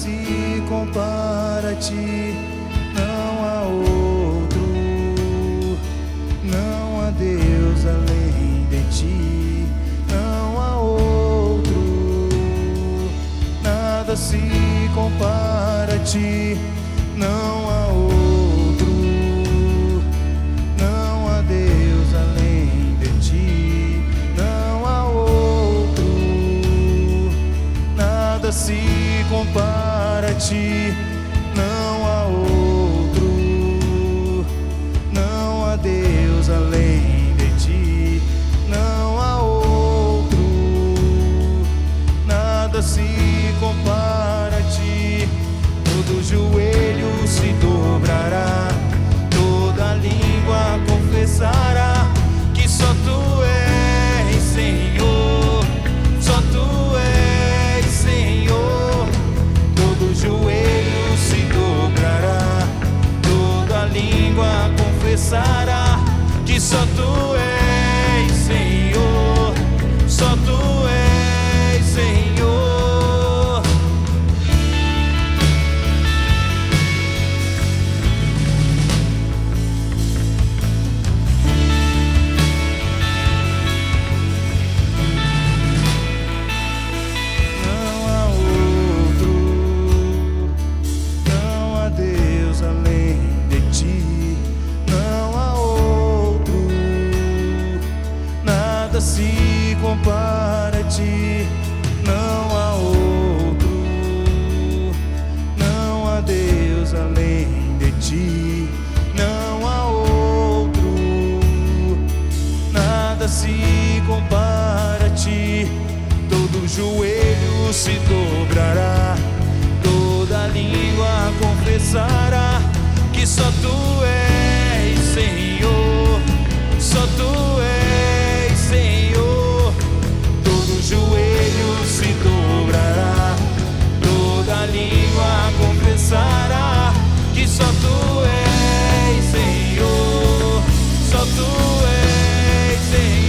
se compara a ti, não há outro, não há Deus além de ti, não há outro, nada se compara a ti, não há outro, não há Deus além de ti, não há outro, nada se compara a ti, não há outro, não há Deus além de ti, não há outro, nada se compara a ti. Todo joelho se dobrará, toda língua confessará que só tu és Senhor, só tu és Senhor. Todo joelho se dobrará, toda língua confessará que só tu és Senhor, só tu és Senhor. Se compara a ti, não há outro, não há Deus além de ti, não há outro, nada se compara a ti. Todo joelho se dobrará, toda língua confessará que só tu és Senhor, só tu és Senhor. Todo joelho se dobrará, toda língua confessará que só tu és Senhor, só tu és Senhor.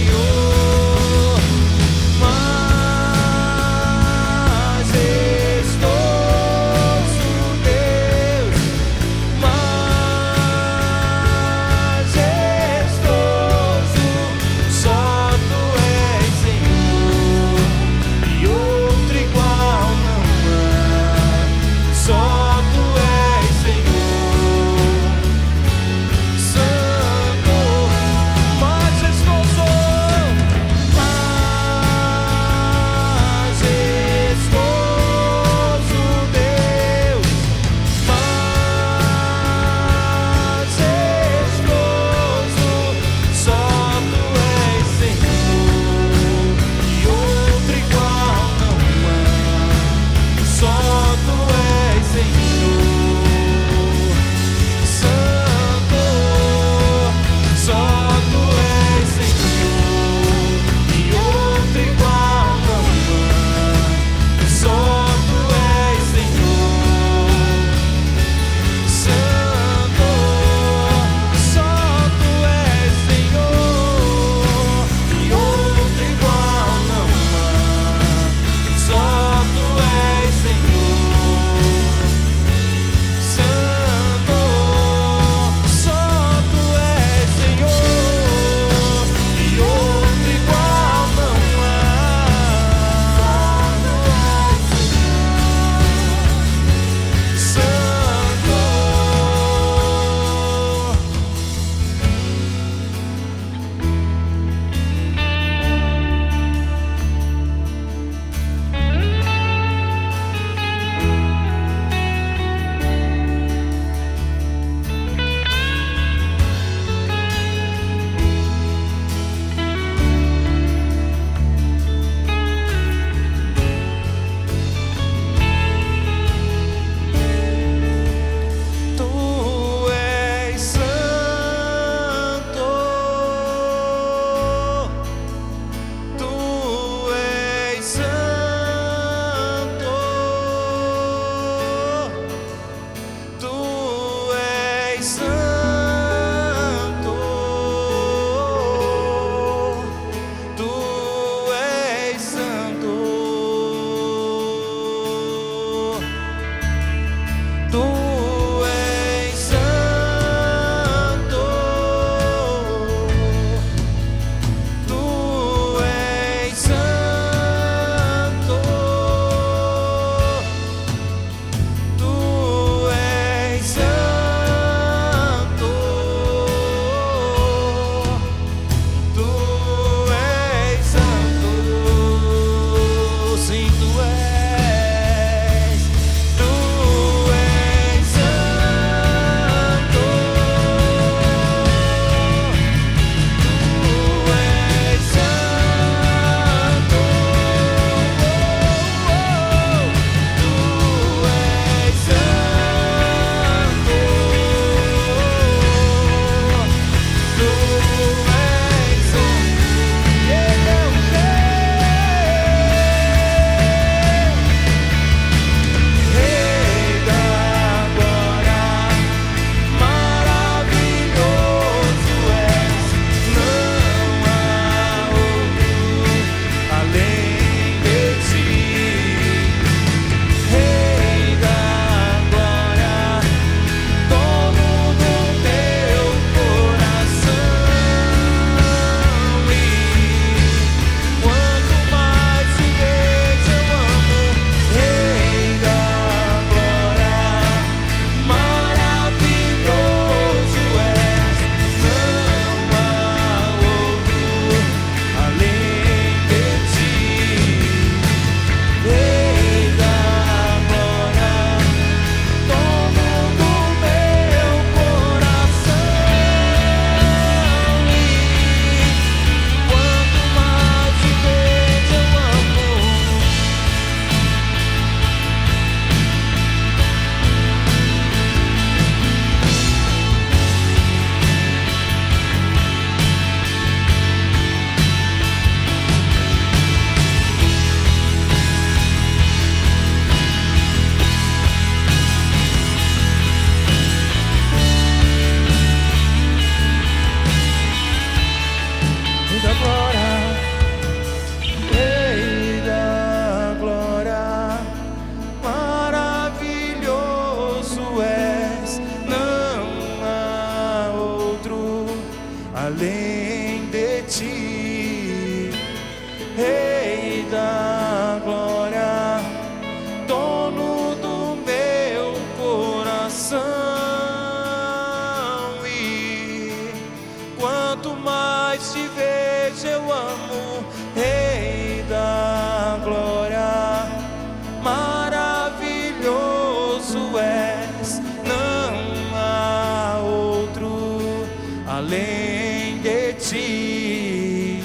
além de ti,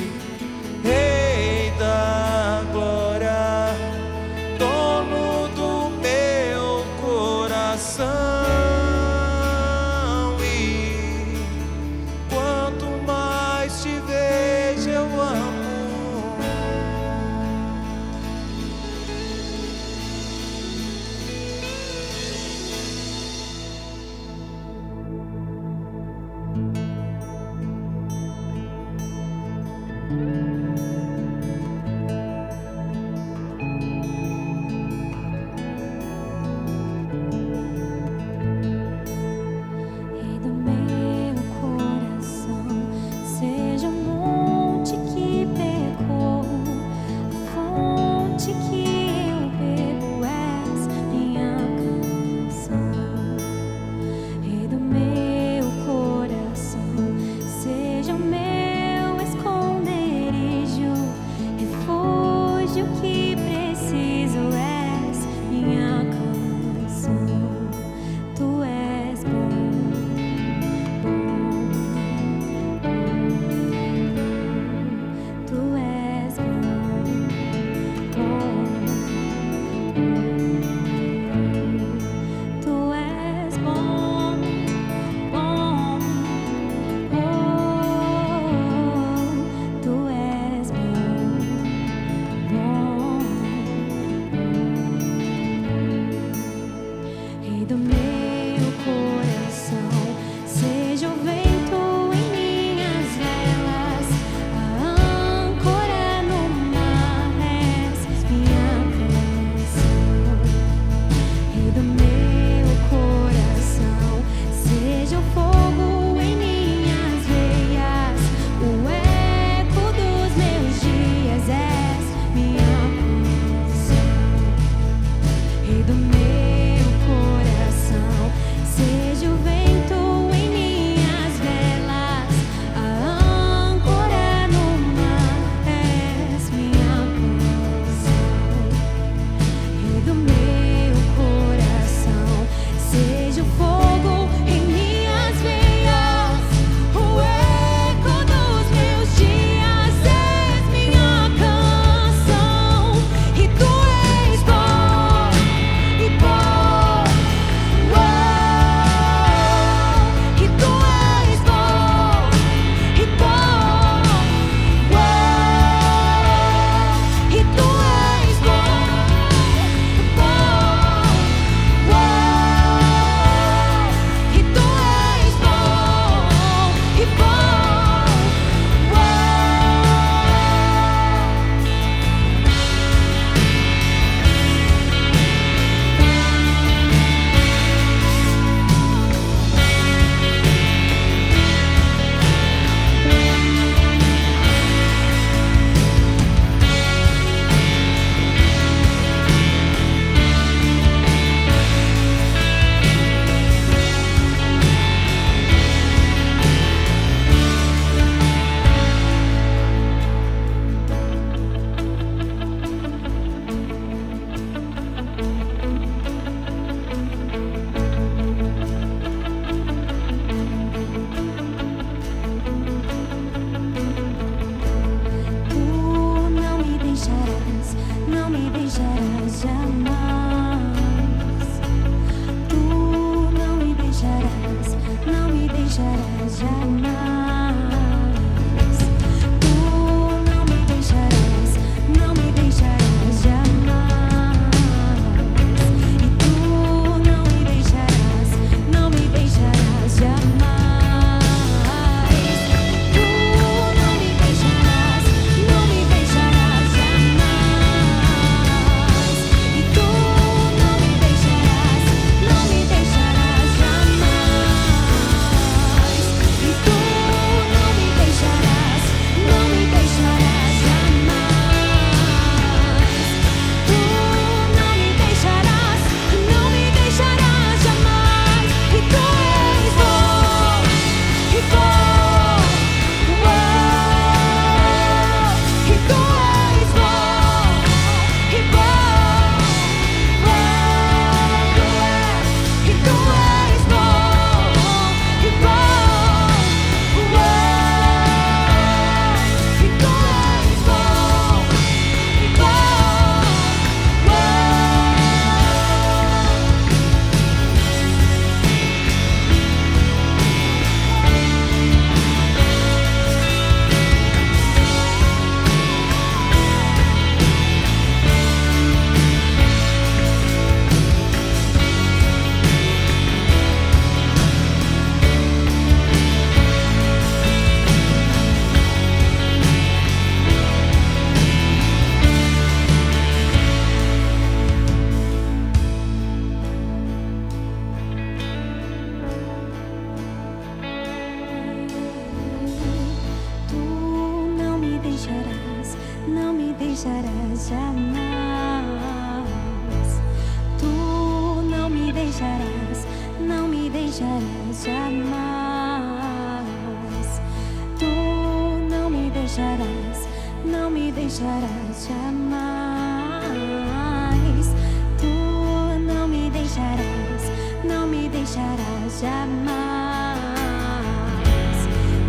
Rei da glória, dono do meu coração. E quanto mais te vejo, eu amo. deixarás jamais. Tu não me deixarás, não me deixarás jamais. Tu não me deixarás, não me deixarás jamais.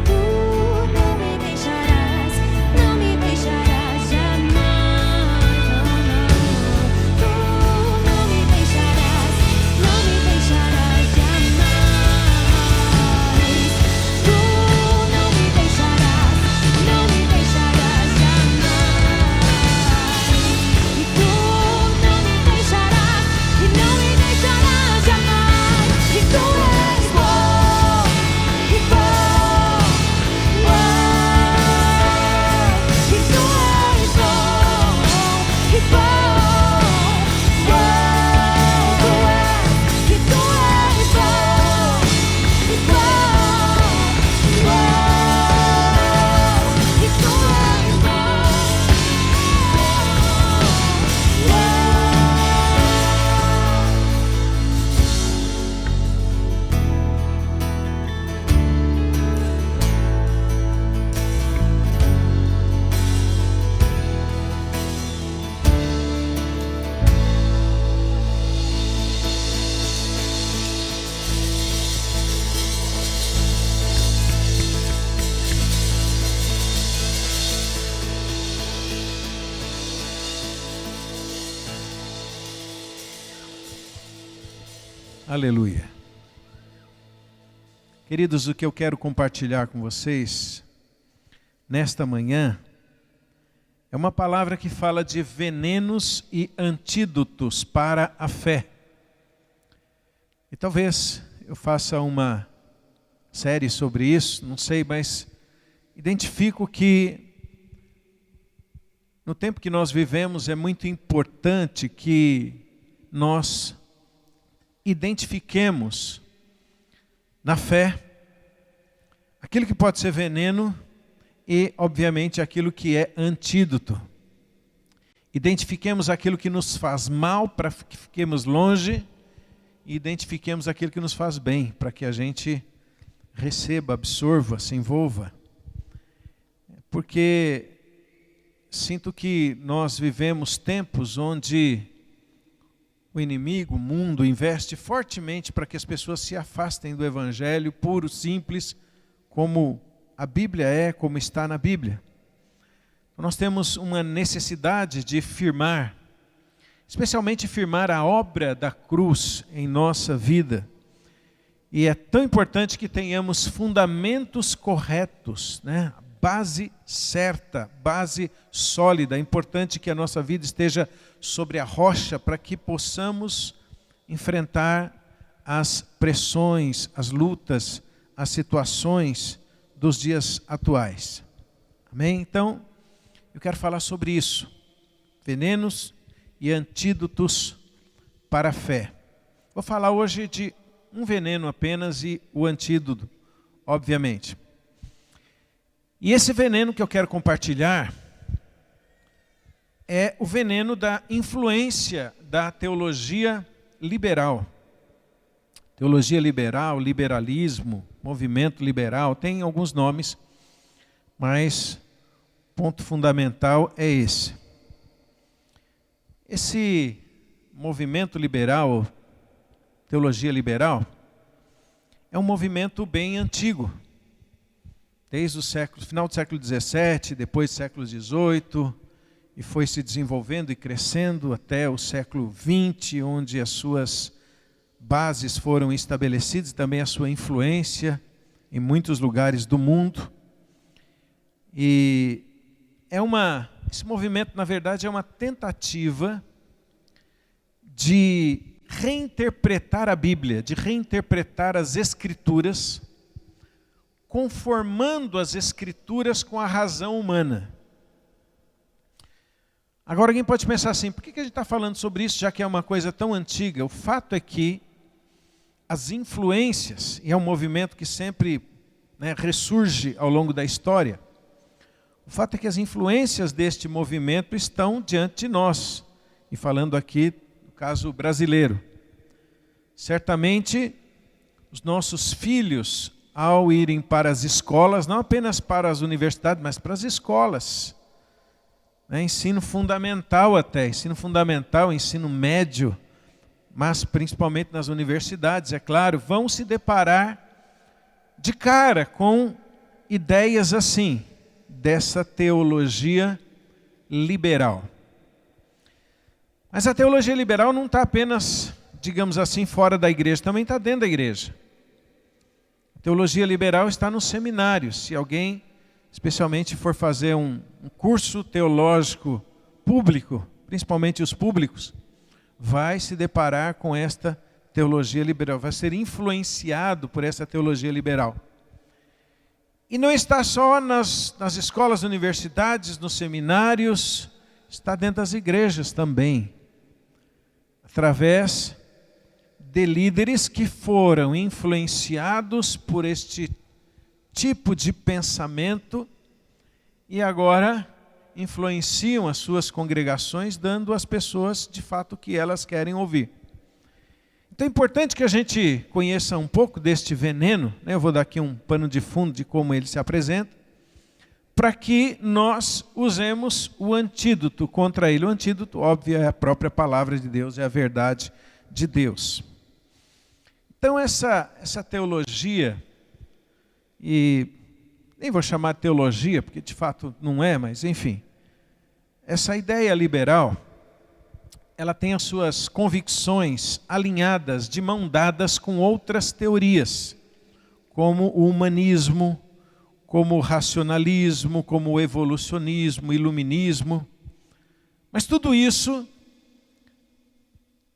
Tu não me deixarás, não me deixarás jamais. Tu não me deixarás, não me deixarás jamais. Tu não me deixarás, não me deixarás jamais. E tu não me deixarás, e não me deixarás jamais. E tu és bom, e bom, e tu és bom, e bom, e tu és bom, e bom, e tu és Aleluia. Queridos, o que eu quero compartilhar com vocês nesta manhã é uma palavra que fala de venenos e antídotos para a fé. E talvez eu faça uma série sobre isso, não sei, mas identifico que no tempo que nós vivemos é muito importante que nós identifiquemos na fé aquilo que pode ser veneno e, obviamente, aquilo que é antídoto. Identifiquemos aquilo que nos faz mal para que fiquemos longe e identifiquemos aquilo que nos faz bem para que a gente receba, absorva, se envolva. Porque sinto que nós vivemos tempos onde o inimigo, o mundo, investe fortemente para que as pessoas se afastem do evangelho puro, simples, como a Bíblia é, como está na Bíblia. Nós temos uma necessidade de firmar, especialmente firmar a obra da cruz em nossa vida. E é tão importante que tenhamos fundamentos corretos, né? Base certa, base sólida. É importante que a nossa vida esteja sobre a rocha para que possamos enfrentar as pressões, as lutas, as situações dos dias atuais. Amém? Então, eu quero falar sobre isso. Venenos e antídotos para a fé. Vou falar hoje de um veneno apenas e o antídoto, obviamente. E esse veneno que eu quero compartilhar é o veneno da influência da teologia liberal. Teologia liberal, liberalismo, movimento liberal, tem alguns nomes, mas o ponto fundamental é esse. Esse movimento liberal, teologia liberal, é um movimento bem antigo. Desde o final do século XVII, depois do século XVIII, e foi se desenvolvendo e crescendo até o século XX, onde as suas bases foram estabelecidas, também a sua influência em muitos lugares do mundo. E esse movimento, na verdade, é uma tentativa de reinterpretar a Bíblia, de reinterpretar as Escrituras, conformando as Escrituras com a razão humana. Agora alguém pode pensar assim, por que a gente está falando sobre isso, já que é uma coisa tão antiga? O fato é que as influências, e é um movimento que sempre ressurge ao longo da história, o fato é que as influências deste movimento estão diante de nós. E falando aqui, no caso brasileiro. Certamente, os nossos filhos, ao irem para as escolas, não apenas para as universidades, mas para as escolas, né? Ensino fundamental até, ensino fundamental, ensino médio, mas principalmente nas universidades, é claro, vão se deparar de cara com ideias assim, dessa teologia liberal. Mas a teologia liberal não está apenas, digamos assim, fora da igreja, também está dentro da igreja. A teologia liberal está nos seminários. Se alguém, especialmente, for fazer um curso teológico público, principalmente os públicos, vai se deparar com esta teologia liberal, vai ser influenciado por essa teologia liberal. E não está só nas escolas, universidades, nos seminários, está dentro das igrejas também, através de líderes que foram influenciados por este tipo de pensamento e agora influenciam as suas congregações, dando às pessoas de fato o que elas querem ouvir. Então é importante que a gente conheça um pouco deste veneno, né? Eu vou dar aqui um pano de fundo de como ele se apresenta, para que nós usemos o antídoto contra ele. O antídoto, óbvio, é a própria palavra de Deus, é a verdade de Deus. Então essa teologia, e nem vou chamar de teologia, porque de fato não é, mas enfim, essa ideia liberal, ela tem as suas convicções alinhadas, de mão dadas com outras teorias, como o humanismo, como o racionalismo, como o evolucionismo, iluminismo. Mas tudo isso,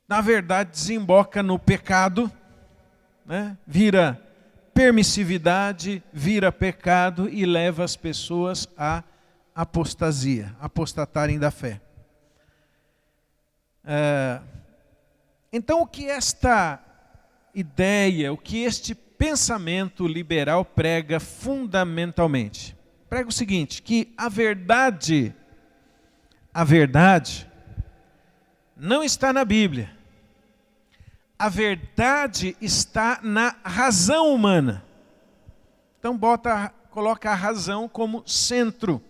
na verdade, desemboca no pecado, né? Vira permissividade, vira pecado e leva as pessoas à apostasia, apostatarem da fé. Então o que esta ideia, o que este pensamento liberal prega fundamentalmente? Prega o seguinte, que a verdade não está na Bíblia. A verdade está na razão humana. Então coloca a razão como centro,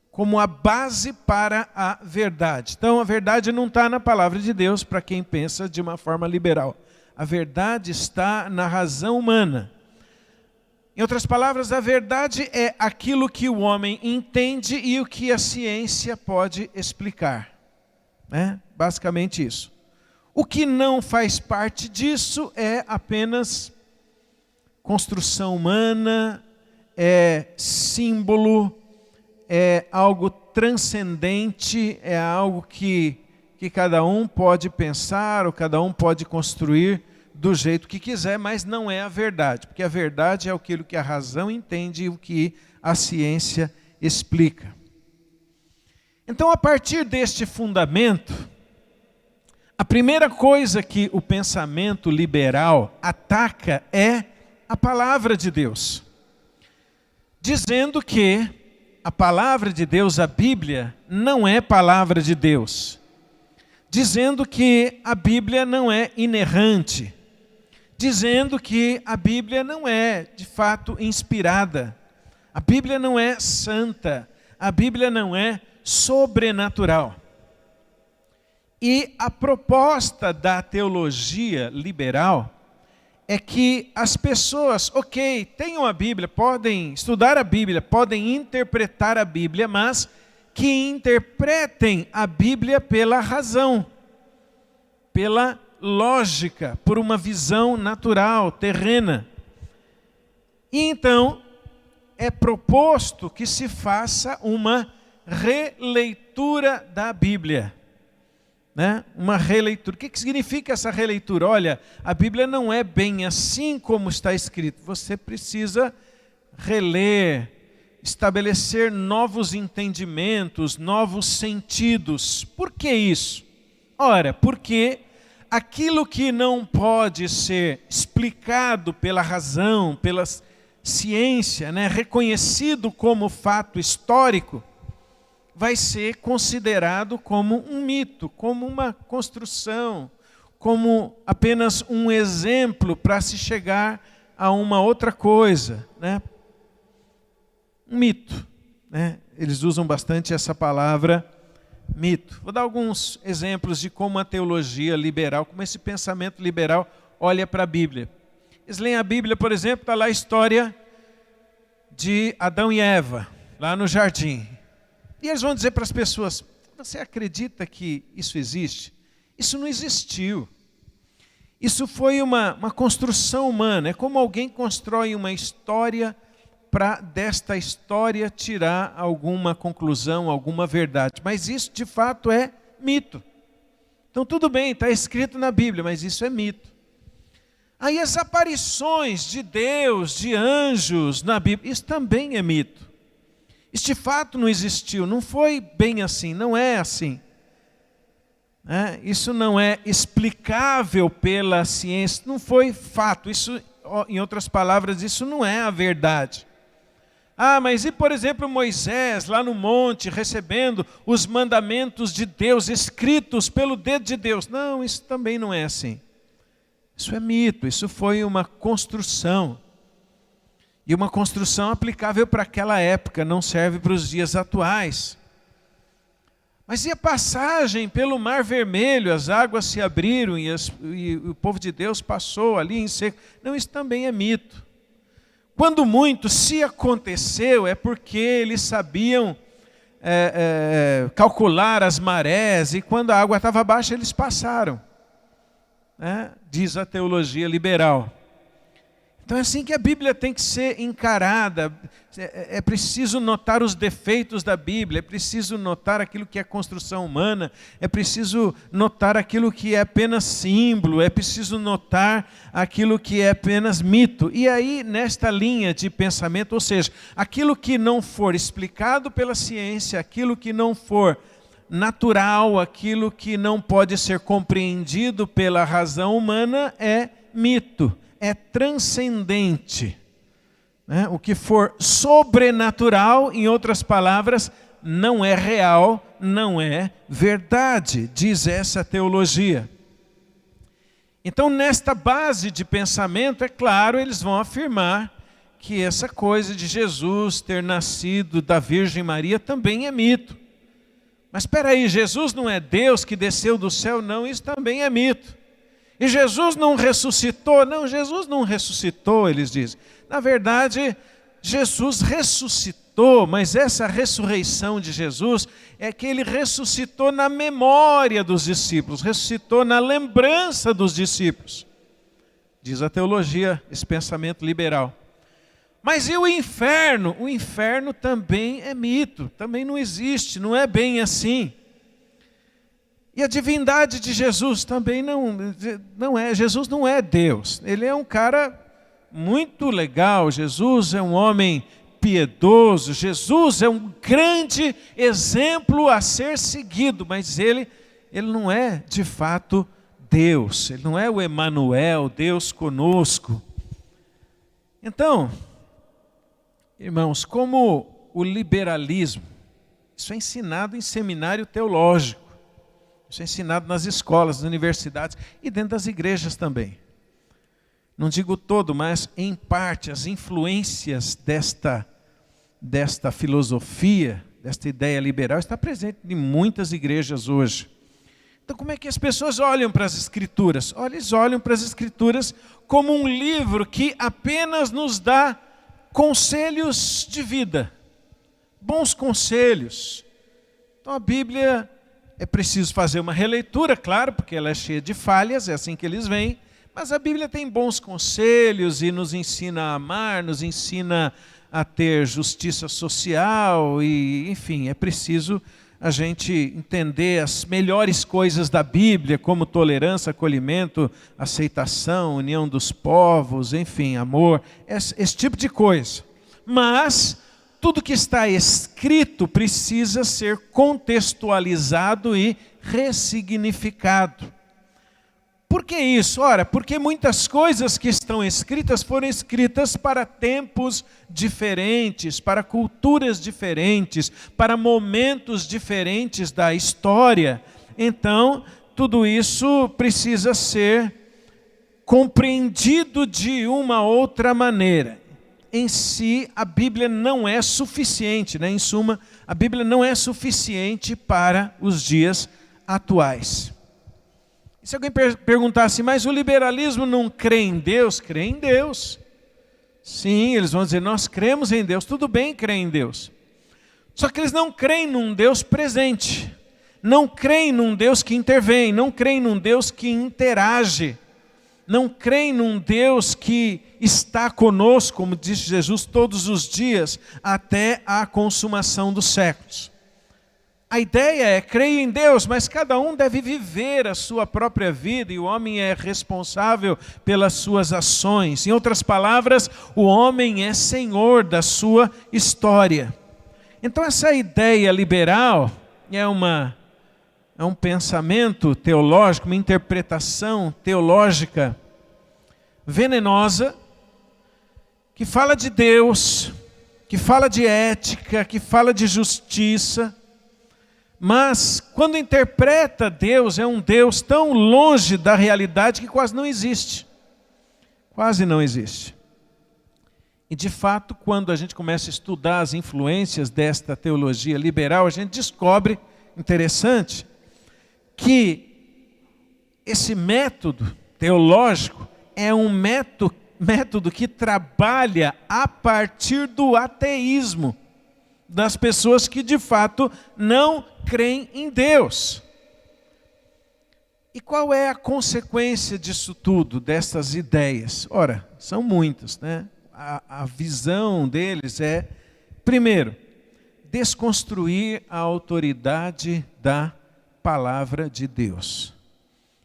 como a base para a verdade. Então a verdade não está na palavra de Deus, para quem pensa de uma forma liberal. A verdade está na razão humana. Em outras palavras, a verdade é aquilo que o homem entende e o que a ciência pode explicar, né? Basicamente isso. O que não faz parte disso é apenas construção humana, é símbolo, é algo transcendente, é algo que cada um pode pensar ou cada um pode construir do jeito que quiser, mas não é a verdade, porque a verdade é aquilo que a razão entende e o que a ciência explica. Então, a partir deste fundamento, a primeira coisa que o pensamento liberal ataca é a palavra de Deus, dizendo que a palavra de Deus, a Bíblia, não é palavra de Deus, dizendo que a Bíblia não é inerrante, dizendo que a Bíblia não é, de fato, inspirada, a Bíblia não é santa, a Bíblia não é sobrenatural. E a proposta da teologia liberal é que as pessoas, tenham a Bíblia, podem estudar a Bíblia, podem interpretar a Bíblia, mas que interpretem a Bíblia pela razão, pela lógica, por uma visão natural, terrena. E então é proposto que se faça uma releitura da Bíblia. Né? Uma releitura. O que significa essa releitura? Olha, a Bíblia não é bem assim como está escrito. Você precisa reler, estabelecer novos entendimentos, novos sentidos. Por que isso? Ora, porque aquilo que não pode ser explicado pela razão, pela ciência, né, reconhecido como fato histórico, vai ser considerado como um mito, como uma construção, como apenas um exemplo para se chegar a uma outra coisa, né? Um mito, né? Eles usam bastante essa palavra mito. Vou dar alguns exemplos de como a teologia liberal, como esse pensamento liberal olha para a Bíblia. Eles leem a Bíblia, por exemplo, está lá a história de Adão e Eva, lá no jardim. E eles vão dizer para as pessoas: você acredita que isso existe? Isso não existiu. Isso foi uma construção humana. É como alguém constrói uma história para desta história tirar alguma conclusão, alguma verdade. Mas isso de fato é mito. Então tudo bem, está escrito na Bíblia, mas isso é mito. Aí as aparições de Deus, de anjos na Bíblia, isso também é mito. Isso de fato não existiu, não foi bem assim, não é assim. Isso não é explicável pela ciência, não foi fato. Isso, em outras palavras, isso não é a verdade. Mas e por exemplo Moisés lá no monte recebendo os mandamentos de Deus escritos pelo dedo de Deus? Não, isso também não é assim. Isso é mito, isso foi uma construção. E uma construção aplicável para aquela época, não serve para os dias atuais. Mas e a passagem pelo Mar Vermelho, as águas se abriram e o povo de Deus passou ali em seco? Não, isso também é mito. Quando muito, se aconteceu, é porque eles sabiam calcular as marés e quando a água estava baixa eles passaram. Diz a teologia liberal. Então é assim que a Bíblia tem que ser encarada. É preciso notar os defeitos da Bíblia, é preciso notar aquilo que é construção humana, é preciso notar aquilo que é apenas símbolo, é preciso notar aquilo que é apenas mito. E aí, nesta linha de pensamento, ou seja, aquilo que não for explicado pela ciência, aquilo que não for natural, aquilo que não pode ser compreendido pela razão humana é mito. É transcendente. O que for sobrenatural, em outras palavras, não é real, não é verdade, diz essa teologia. Então, nesta base de pensamento, é claro, eles vão afirmar que essa coisa de Jesus ter nascido da Virgem Maria também é mito. Mas espera aí, Jesus não é Deus que desceu do céu? Não, isso também é mito. E Jesus não ressuscitou? Não, Jesus não ressuscitou, eles dizem. Na verdade, Jesus ressuscitou, mas essa ressurreição de Jesus é que ele ressuscitou na memória dos discípulos, ressuscitou na lembrança dos discípulos. Diz a teologia, esse pensamento liberal. Mas e o inferno? O inferno também é mito, também não existe, não é bem assim. E a divindade de Jesus também não é. Jesus não é Deus. Ele é um cara muito legal. Jesus é um homem piedoso. Jesus é um grande exemplo a ser seguido. Mas ele não é de fato Deus. Ele não é o Emanuel, Deus conosco. Então, irmãos, como o liberalismo, isso é ensinado em seminário teológico. Isso é ensinado nas escolas, nas universidades e dentro das igrejas também. Não digo todo, mas em parte as influências desta filosofia, desta ideia liberal, está presente em muitas igrejas hoje. Então como é que as pessoas olham para as Escrituras? Eles olham para as Escrituras como um livro que apenas nos dá conselhos de vida, bons conselhos. Então a Bíblia... É preciso fazer uma releitura, claro, porque ela é cheia de falhas, é assim que eles veem. Mas a Bíblia tem bons conselhos e nos ensina a amar, nos ensina a ter justiça social e, enfim, é preciso a gente entender as melhores coisas da Bíblia, como tolerância, acolhimento, aceitação, união dos povos, enfim, amor, esse tipo de coisa. Mas tudo que está escrito precisa ser contextualizado e ressignificado. Por que isso? Ora, porque muitas coisas que estão escritas foram escritas para tempos diferentes, para culturas diferentes, para momentos diferentes da história. Então, tudo isso precisa ser compreendido de uma outra maneira. Em si, a Bíblia não é suficiente, né? Em suma, a Bíblia não é suficiente para os dias atuais. E se alguém perguntasse, mas o liberalismo não crê em Deus? Crê em Deus. Sim, eles vão dizer, nós cremos em Deus, tudo bem crer em Deus. Só que eles não creem num Deus presente, não creem num Deus que intervém, não creem num Deus que interage, não creem num Deus que está conosco, como disse Jesus, todos os dias, até a consumação dos séculos. A ideia é, creio em Deus, mas cada um deve viver a sua própria vida e o homem é responsável pelas suas ações. Em outras palavras, o homem é senhor da sua história. Então essa ideia liberal é um pensamento teológico, uma interpretação teológica venenosa, que fala de Deus, que fala de ética, que fala de justiça, mas quando interpreta Deus, é um Deus tão longe da realidade que quase não existe. Quase não existe. E de fato, quando a gente começa a estudar as influências desta teologia liberal, a gente descobre, interessante, que esse método teológico é um método que trabalha a partir do ateísmo das pessoas que de fato não creem em Deus. E qual é a consequência disso tudo, dessas ideias? Ora, são muitas, né? A visão deles é, primeiro, desconstruir a autoridade da palavra de Deus.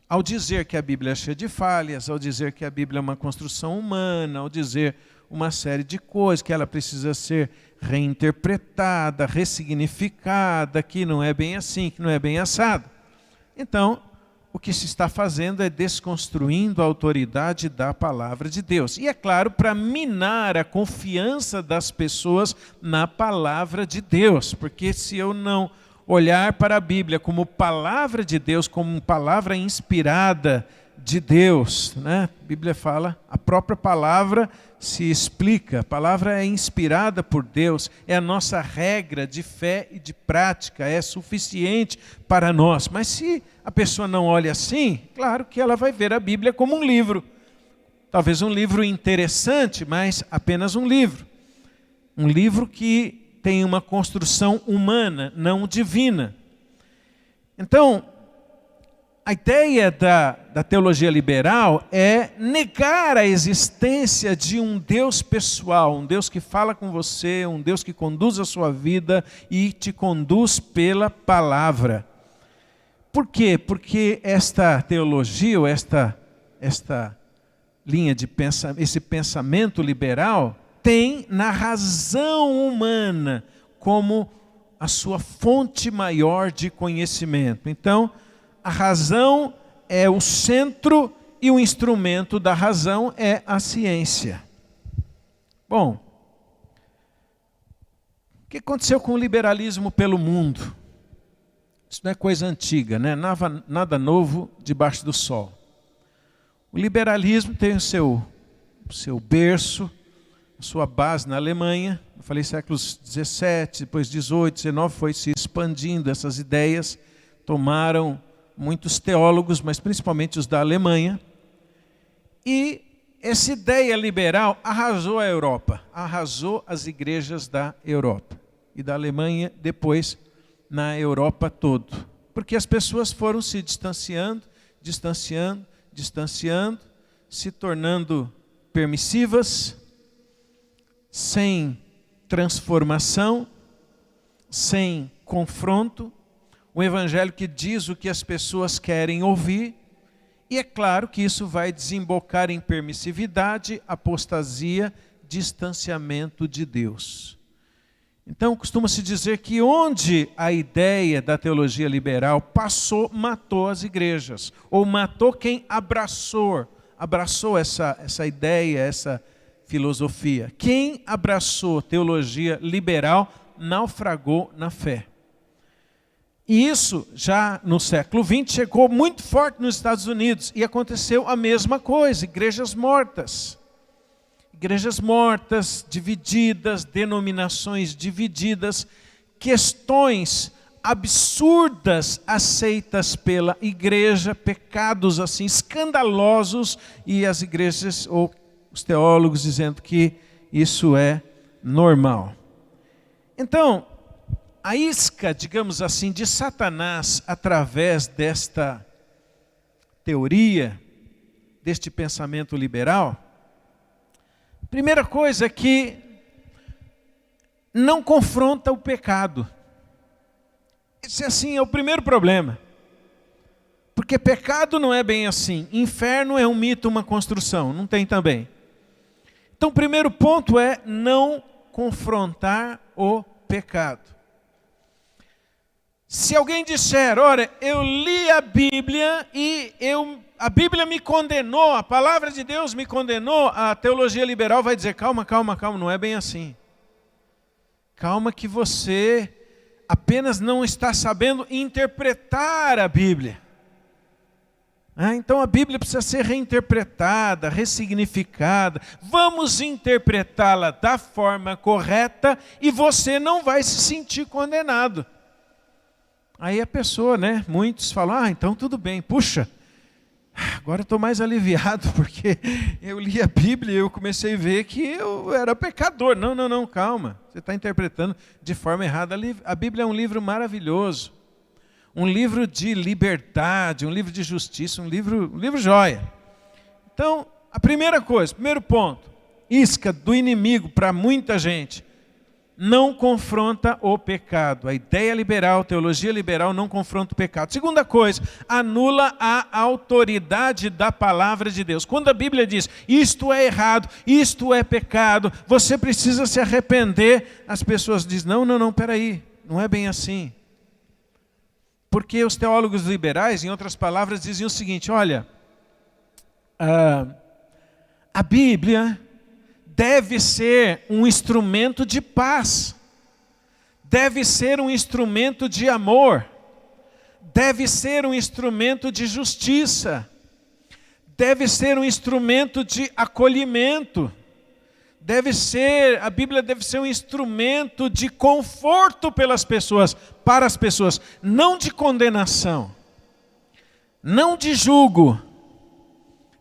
Ao dizer que a Bíblia é cheia de falhas, ao dizer que a Bíblia é uma construção humana, ao dizer uma série de coisas, que ela precisa ser reinterpretada, ressignificada, que não é bem assim, que não é bem assado. Então, o que se está fazendo é desconstruindo a autoridade da palavra de Deus. E é claro, para minar a confiança das pessoas na palavra de Deus, porque se eu não olhar para a Bíblia como palavra de Deus, como palavra inspirada de Deus, né? A Bíblia fala, a própria palavra se explica, a palavra é inspirada por Deus, é a nossa regra de fé e de prática, é suficiente para nós. Mas se a pessoa não olha assim, claro que ela vai ver a Bíblia como um livro. Talvez um livro interessante, mas apenas um livro. Um livro que tem uma construção humana, não divina. Então, a ideia da teologia liberal é negar a existência de um Deus pessoal, um Deus que fala com você, um Deus que conduz a sua vida e te conduz pela palavra. Por quê? Porque esta teologia, ou esta linha de pensamento, esse pensamento liberal, tem na razão humana como a sua fonte maior de conhecimento. Então, a razão é o centro e o instrumento da razão é a ciência. Bom, o que aconteceu com o liberalismo pelo mundo? Isso não é coisa antiga, né? Nada novo debaixo do sol. O liberalismo tem o seu berço, a sua base na Alemanha. Eu falei séculos 17, depois 18, 19, foi se expandindo essas ideias, tomaram muitos teólogos, mas principalmente os da Alemanha. E essa ideia liberal arrasou a Europa, arrasou as igrejas da Europa. E da Alemanha, depois, na Europa toda. Porque as pessoas foram se distanciando, se tornando permissivas, sem transformação, sem confronto. O evangelho que diz o que as pessoas querem ouvir, e é claro que isso vai desembocar em permissividade, apostasia, distanciamento de Deus. Então costuma-se dizer que onde a ideia da teologia liberal passou, matou as igrejas, ou matou quem abraçou essa ideia, essa filosofia. Quem abraçou teologia liberal naufragou na fé. E isso já no século XX chegou muito forte nos Estados Unidos e aconteceu a mesma coisa, igrejas mortas. Igrejas mortas, divididas, denominações divididas, questões absurdas aceitas pela igreja, pecados assim escandalosos, e as igrejas ou os teólogos dizendo que isso é normal. Então, a isca, digamos assim, de Satanás através desta teoria, deste pensamento liberal, primeira coisa é que não confronta o pecado. Esse assim é o primeiro problema. Porque pecado não é bem assim. Inferno é um mito, uma construção. Não tem também. Então o primeiro ponto é não confrontar o pecado. Se alguém disser, olha, eu li a Bíblia e a Bíblia me condenou, a palavra de Deus me condenou, a teologia liberal vai dizer, calma, não é bem assim. Calma que você apenas não está sabendo interpretar a Bíblia. Então a Bíblia precisa ser reinterpretada, ressignificada. Vamos interpretá-la da forma correta e você não vai se sentir condenado. Aí a pessoa, muitos falam, então tudo bem, puxa, agora eu estou mais aliviado porque eu li a Bíblia e eu comecei a ver que eu era pecador. Não, calma, você está interpretando de forma errada. A Bíblia é um livro maravilhoso, um livro de liberdade, um livro de justiça, um livro joia. Então, a primeira coisa, primeiro ponto, isca do inimigo para muita gente, não confronta o pecado. A ideia liberal, a teologia liberal não confronta o pecado. Segunda coisa, anula a autoridade da palavra de Deus. Quando a Bíblia diz, isto é errado, isto é pecado, você precisa se arrepender, as pessoas dizem, não, peraí, não é bem assim. Porque os teólogos liberais, em outras palavras, diziam o seguinte, olha, a Bíblia deve ser um instrumento de paz, deve ser um instrumento de amor, deve ser um instrumento de justiça, deve ser um instrumento de acolhimento, a Bíblia deve ser um instrumento de conforto pelas pessoas, para as pessoas, não de condenação, não de julgo,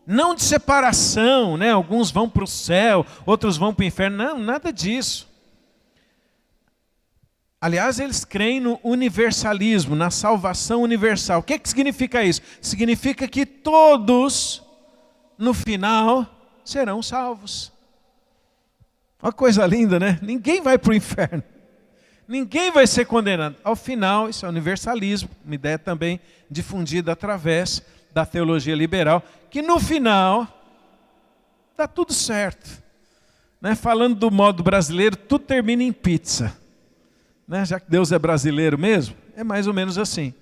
não de separação, alguns vão para o céu, outros vão para o inferno, não, nada disso. Aliás, eles creem no universalismo, na salvação universal. O que significa isso? Significa que todos, no final, serão salvos. Uma coisa linda, Ninguém vai para o inferno. Ninguém vai ser condenado. Ao final, isso é universalismo, uma ideia também difundida através da teologia liberal, que no final está tudo certo. Falando do modo brasileiro, tudo termina em pizza. Já que Deus é brasileiro mesmo, é mais ou menos assim.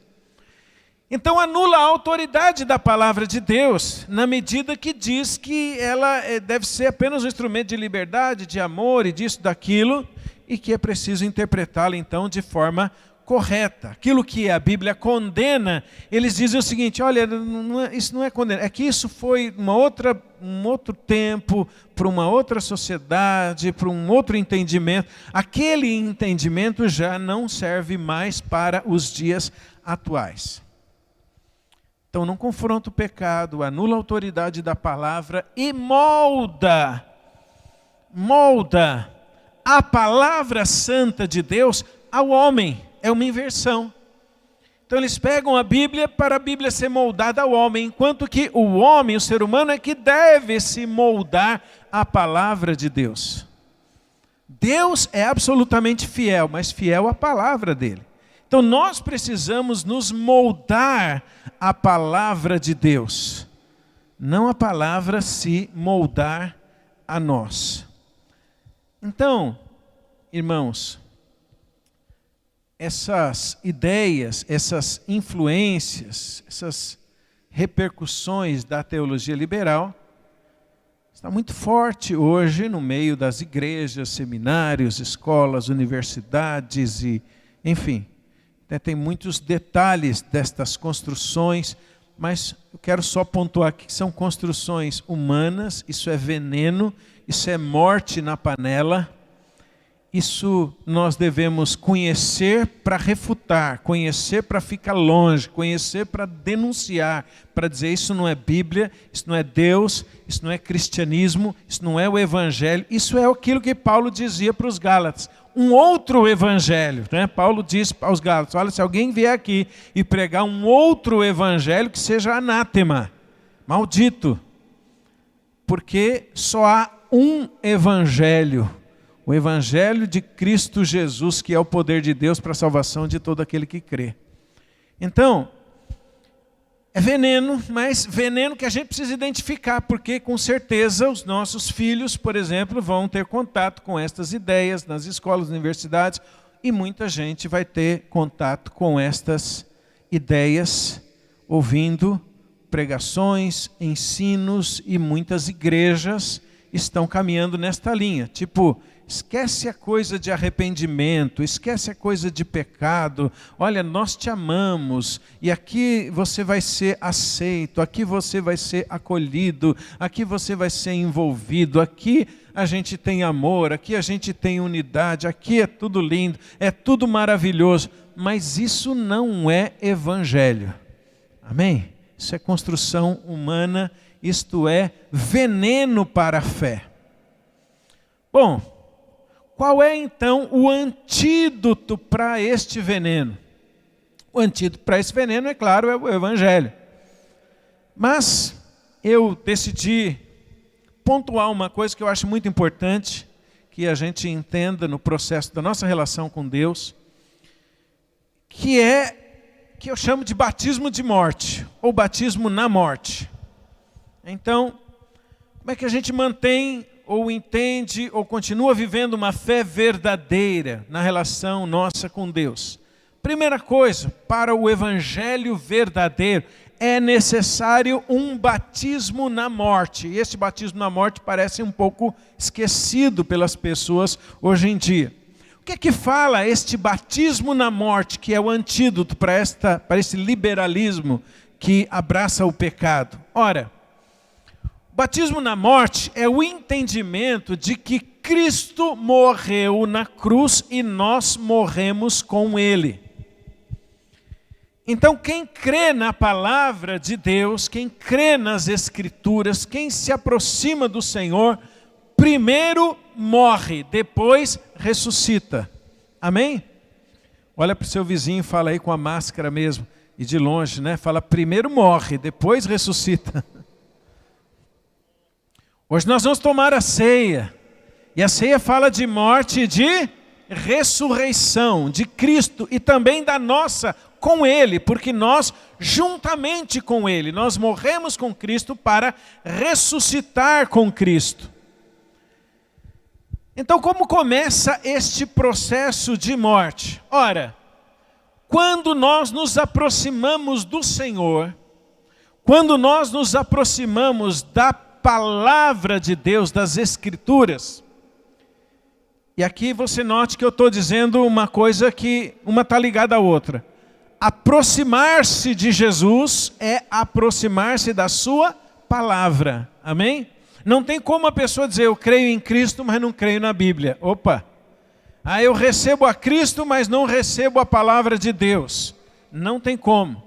Então anula a autoridade da palavra de Deus, na medida que diz que ela deve ser apenas um instrumento de liberdade, de amor e disso, daquilo, e que é preciso interpretá-la então de forma correta. Aquilo que a Bíblia condena, eles dizem o seguinte, olha, isso não é condena, é que isso foi um outro tempo, para uma outra sociedade, para um outro entendimento. Aquele entendimento já não serve mais para os dias atuais. Então não confronta o pecado, anula a autoridade da palavra e molda a palavra santa de Deus ao homem. É uma inversão. Então eles pegam a Bíblia para a Bíblia ser moldada ao homem, enquanto que o homem, o ser humano, é que deve se moldar à palavra de Deus. Deus é absolutamente fiel, mas fiel à palavra dele. Então nós precisamos nos moldar à palavra de Deus, não a palavra se moldar a nós. Então, irmãos, essas ideias, essas influências, essas repercussões da teologia liberal está muito forte hoje no meio das igrejas, seminários, escolas, universidades e, enfim, né? Tem muitos detalhes destas construções, mas eu quero só pontuar que são construções humanas, isso é veneno, isso é morte na panela. Isso nós devemos conhecer para refutar, conhecer para ficar longe, conhecer para denunciar, para dizer isso não é Bíblia, isso não é Deus, isso não é cristianismo, isso não é o Evangelho, isso é aquilo que Paulo dizia para os Gálatas, um outro Evangelho, né? Paulo disse para os Gálatas, olha, se alguém vier aqui e pregar um outro Evangelho que seja anátema, maldito, porque só há um Evangelho, o Evangelho de Cristo Jesus, que é o poder de Deus para a salvação de todo aquele que crê. Então, é veneno, mas veneno que a gente precisa identificar, porque com certeza os nossos filhos, por exemplo, vão ter contato com estas ideias nas escolas, universidades, e muita gente vai ter contato com estas ideias, ouvindo pregações, ensinos, e muitas igrejas estão caminhando nesta linha, tipo, esquece a coisa de arrependimento, esquece a coisa de pecado, olha, nós te amamos, e aqui você vai ser aceito, aqui você vai ser acolhido, aqui você vai ser envolvido, aqui a gente tem amor, aqui a gente tem unidade, aqui é tudo lindo, é tudo maravilhoso, mas isso não é evangelho, amém? Isso é construção humana, isto é veneno para a fé. Bom, qual é então o antídoto para este veneno? O antídoto para esse veneno, é claro, é o Evangelho. Mas eu decidi pontuar uma coisa que eu acho muito importante, que a gente entenda no processo da nossa relação com Deus, que eu chamo de batismo de morte, ou batismo na morte. Então, como é que a gente mantém, ou entende, ou continua vivendo uma fé verdadeira na relação nossa com Deus? Primeira coisa, para o evangelho verdadeiro, é necessário um batismo na morte. E esse batismo na morte parece um pouco esquecido pelas pessoas hoje em dia. O que é que fala este batismo na morte, que é o antídoto para esse liberalismo que abraça o pecado? Ora, o batismo na morte é o entendimento de que Cristo morreu na cruz e nós morremos com Ele. Então quem crê na palavra de Deus, quem crê nas Escrituras, quem se aproxima do Senhor, primeiro morre, depois ressuscita. Amém? Olha para o seu vizinho e fala aí com a máscara mesmo, e de longe, né? Fala, primeiro morre, depois ressuscita. Hoje nós vamos tomar a ceia, e a ceia fala de morte e de ressurreição de Cristo, e também da nossa com Ele, porque nós, juntamente com Ele, nós morremos com Cristo para ressuscitar com Cristo. Então, como começa este processo de morte? Ora, quando nós nos aproximamos do Senhor, quando nós nos aproximamos da palavra de Deus, das Escrituras, e aqui você note que eu estou dizendo uma coisa que uma está ligada à outra. Aproximar-se de Jesus é aproximar-se da sua palavra. Amém? Não tem como a pessoa dizer, eu creio em Cristo, mas não creio na Bíblia. Opa! Eu recebo a Cristo, mas não recebo a palavra de Deus. Não tem como.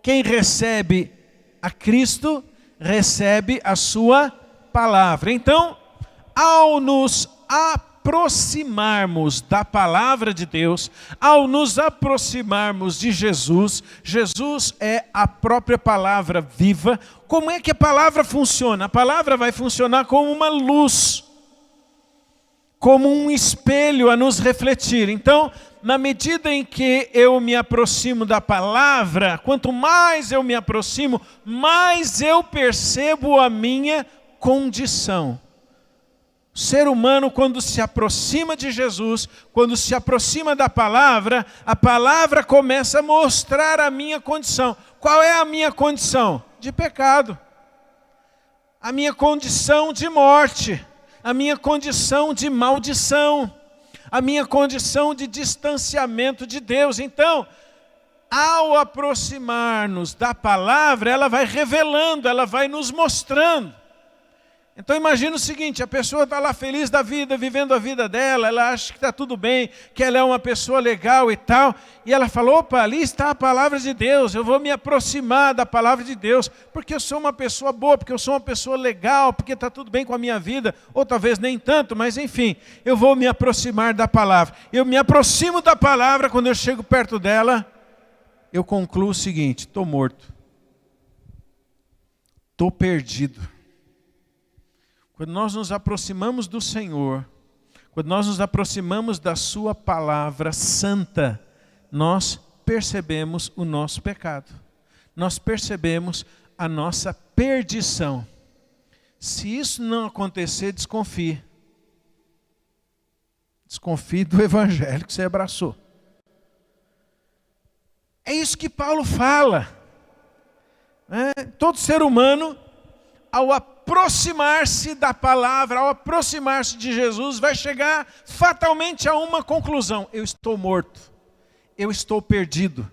Quem recebe a Cristo, recebe a sua palavra. Então, ao nos aproximarmos da palavra de Deus, ao nos aproximarmos de Jesus, Jesus é a própria palavra viva. Como é que a palavra funciona? A palavra vai funcionar como uma luz, como um espelho a nos refletir. Então, na medida em que eu me aproximo da palavra, quanto mais eu me aproximo, mais eu percebo a minha condição. O ser humano, quando se aproxima de Jesus, quando se aproxima da palavra, a palavra começa a mostrar a minha condição. Qual é a minha condição? De pecado. A minha condição de morte. A minha condição de maldição. A minha condição de distanciamento de Deus. Então, ao aproximar-nos da palavra, ela vai revelando, ela vai nos mostrando. Então imagina o seguinte, a pessoa está lá feliz da vida, vivendo a vida dela, ela acha que está tudo bem, que ela é uma pessoa legal e tal, e ela fala, opa, ali está a palavra de Deus, eu vou me aproximar da palavra de Deus, porque eu sou uma pessoa boa, porque eu sou uma pessoa legal, porque está tudo bem com a minha vida, ou talvez nem tanto, mas enfim, eu vou me aproximar da palavra. Eu me aproximo da palavra, quando eu chego perto dela, eu concluo o seguinte, estou morto, estou perdido. Quando nós nos aproximamos do Senhor, quando nós nos aproximamos da sua palavra santa, nós percebemos o nosso pecado. Nós percebemos a nossa perdição. Se isso não acontecer, desconfie. Desconfie do evangelho que você abraçou. É isso que Paulo fala. Todo ser humano, ao aproximar-se da palavra, ao aproximar-se de Jesus, vai chegar fatalmente a uma conclusão. Eu estou morto, eu estou perdido,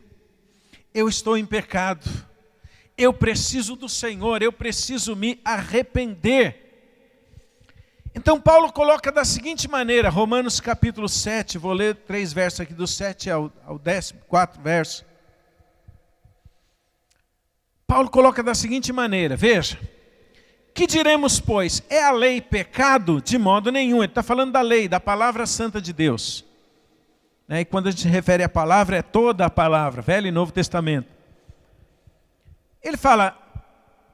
eu estou em pecado, eu preciso do Senhor, eu preciso me arrepender. Então Paulo coloca da seguinte maneira, Romanos capítulo 7, vou ler 3 versos aqui, do 7 ao 14 verso. Paulo coloca da seguinte maneira, veja. Que diremos, pois? É a lei pecado? De modo nenhum. Ele está falando da lei, da palavra santa de Deus. E quando a gente se refere à palavra, é toda a palavra, Velho e Novo Testamento. Ele fala,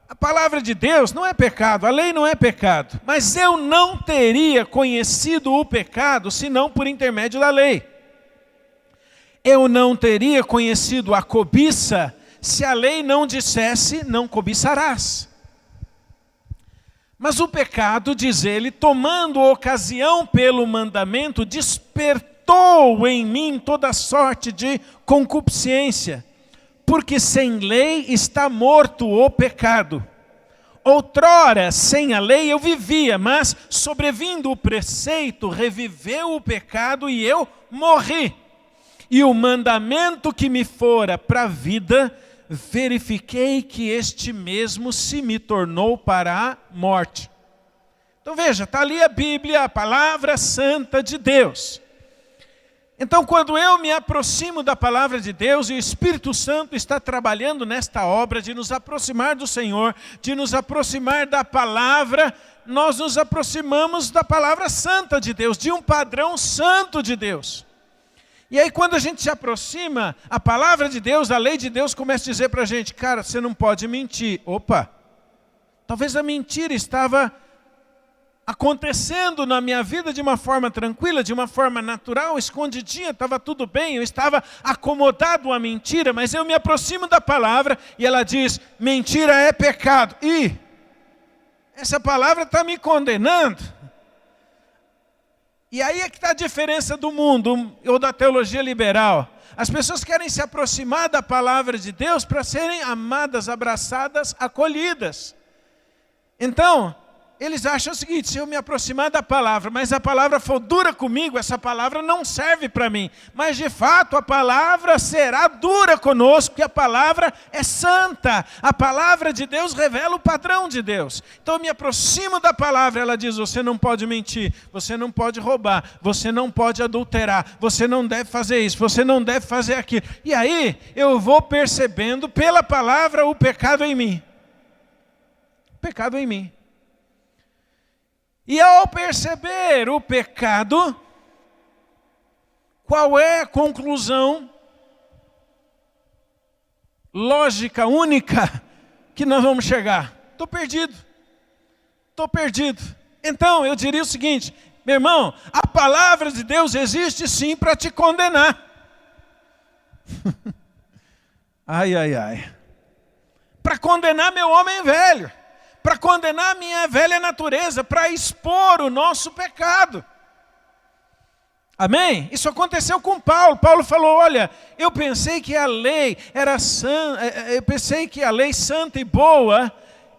a palavra de Deus não é pecado, a lei não é pecado. Mas eu não teria conhecido o pecado, senão por intermédio da lei. Eu não teria conhecido a cobiça, se a lei não dissesse, não cobiçarás. Mas o pecado, diz ele, tomando ocasião pelo mandamento, despertou em mim toda sorte de concupiscência, porque sem lei está morto o pecado. Outrora, sem a lei eu vivia, mas sobrevindo o preceito, reviveu o pecado e eu morri. E o mandamento que me fora para a vida, verifiquei que este mesmo se me tornou para a morte. Então veja, está ali a Bíblia, a palavra santa de Deus. Então quando eu me aproximo da palavra de Deus, e o Espírito Santo está trabalhando nesta obra de nos aproximar do Senhor, de nos aproximar da palavra, nós nos aproximamos da palavra santa de Deus, de um padrão santo de Deus. E aí quando a gente se aproxima, a palavra de Deus, a lei de Deus começa a dizer para a gente, cara, você não pode mentir. Opa, talvez a mentira estava acontecendo na minha vida de uma forma tranquila, de uma forma natural, escondidinha, estava tudo bem, eu estava acomodado à mentira, mas eu me aproximo da palavra e ela diz, mentira é pecado. E essa palavra está me condenando. E aí é que está a diferença do mundo, ou da teologia liberal. As pessoas querem se aproximar da palavra de Deus para serem amadas, abraçadas, acolhidas. Então, eles acham o seguinte, se eu me aproximar da palavra, mas a palavra for dura comigo, essa palavra não serve para mim. Mas de fato a palavra será dura conosco, porque a palavra é santa. A palavra de Deus revela o padrão de Deus. Então eu me aproximo da palavra, ela diz, você não pode mentir, você não pode roubar, você não pode adulterar, você não deve fazer isso, você não deve fazer aquilo. E aí eu vou percebendo pela palavra o pecado em mim. O pecado em mim. E ao perceber o pecado, qual é a conclusão lógica, única, que nós vamos chegar? Estou perdido. Estou perdido. Então, eu diria o seguinte, meu irmão, a palavra de Deus existe sim para te condenar. Ai, ai, ai. Para condenar meu homem velho. Para condenar a minha velha natureza, para expor o nosso pecado. Amém? Isso aconteceu com Paulo. Paulo falou, olha, eu pensei que a lei era santa, eu pensei que a lei santa e boa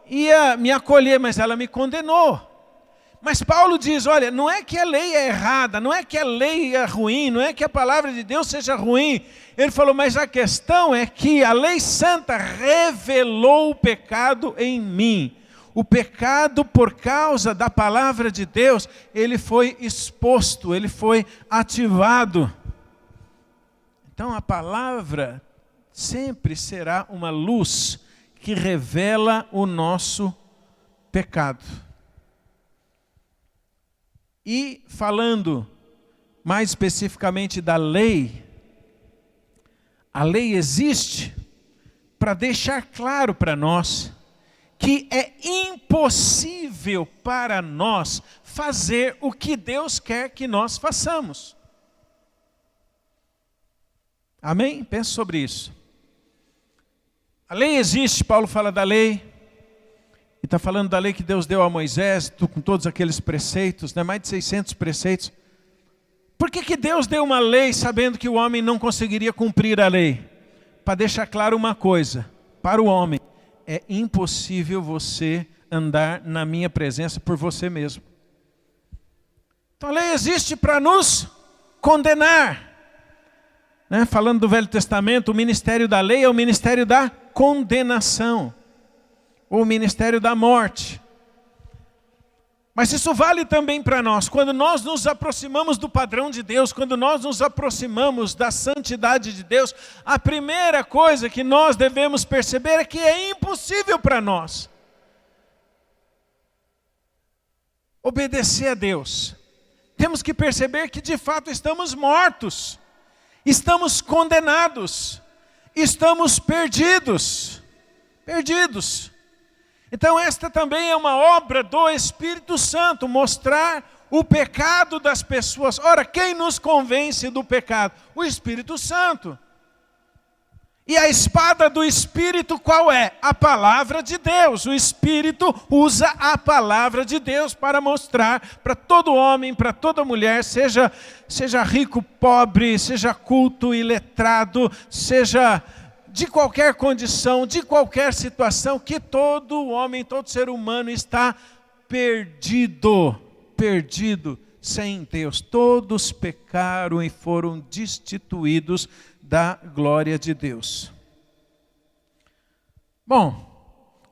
ia me acolher, mas ela me condenou. Mas Paulo diz, olha, não é que a lei é errada, não é que a lei é ruim, não é que a palavra de Deus seja ruim. Ele falou, mas a questão é que a lei santa revelou o pecado em mim. O pecado, por causa da palavra de Deus, ele foi exposto, ele foi ativado. Então a palavra sempre será uma luz que revela o nosso pecado. E falando mais especificamente da lei, a lei existe para deixar claro para nós que é impossível para nós fazer o que Deus quer que nós façamos. Amém? Pense sobre isso. A lei existe, Paulo fala da lei, e está falando da lei que Deus deu a Moisés, com todos aqueles preceitos, né? Mais de 600 preceitos. Por que Deus deu uma lei sabendo que o homem não conseguiria cumprir a lei? Para deixar claro uma coisa, para o homem, é impossível você andar na minha presença por você mesmo. Então a lei existe para nos condenar. Né? Falando do Velho Testamento, o ministério da lei é o ministério da condenação, ou o ministério da morte. Mas isso vale também para nós. Quando nós nos aproximamos do padrão de Deus, quando nós nos aproximamos da santidade de Deus, a primeira coisa que nós devemos perceber é que é impossível para nós obedecer a Deus. Temos que perceber que de fato estamos mortos, estamos condenados, estamos perdidos. Então esta também é uma obra do Espírito Santo, mostrar o pecado das pessoas. Ora, quem nos convence do pecado? O Espírito Santo. E a espada do Espírito qual é? A palavra de Deus. O Espírito usa a palavra de Deus para mostrar para todo homem, para toda mulher, seja rico, pobre, seja culto, iletrado, seja de qualquer condição, de qualquer situação, que todo homem, todo ser humano está perdido sem Deus. Todos pecaram e foram destituídos da glória de Deus. Bom,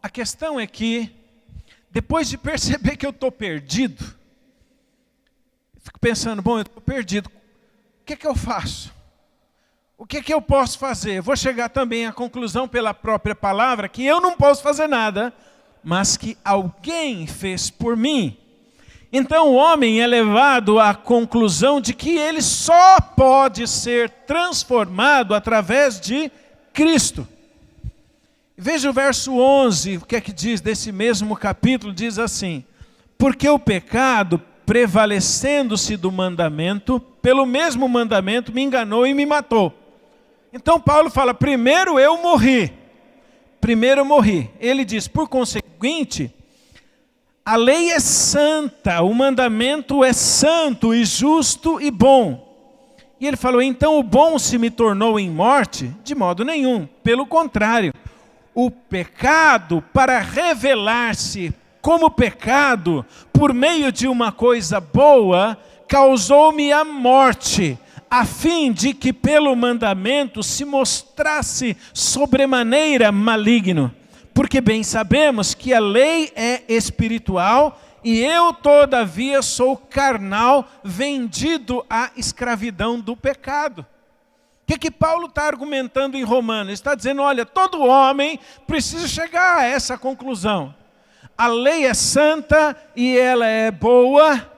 a questão é que, depois de perceber que eu estou perdido, eu fico pensando, bom, eu estou perdido, o que eu faço? O que eu posso fazer? Vou chegar também à conclusão pela própria palavra que eu não posso fazer nada, mas que alguém fez por mim. Então o homem é levado à conclusão de que ele só pode ser transformado através de Cristo. Veja o verso 11, o que é que diz desse mesmo capítulo, diz assim: porque o pecado, prevalecendo-se do mandamento, pelo mesmo mandamento me enganou e me matou. Então Paulo fala, primeiro eu morri. Ele diz, por conseguinte, a lei é santa, o mandamento é santo e justo e bom. E ele falou, então o bom se me tornou em morte? De modo nenhum, pelo contrário. O pecado, para revelar-se como pecado, por meio de uma coisa boa, causou-me a morte, a fim de que pelo mandamento se mostrasse sobremaneira maligno. Porque bem sabemos que a lei é espiritual e eu todavia sou carnal, vendido à escravidão do pecado. O que Paulo está argumentando em Romanos? Ele está dizendo, olha, todo homem precisa chegar a essa conclusão. A lei é santa e ela é boa,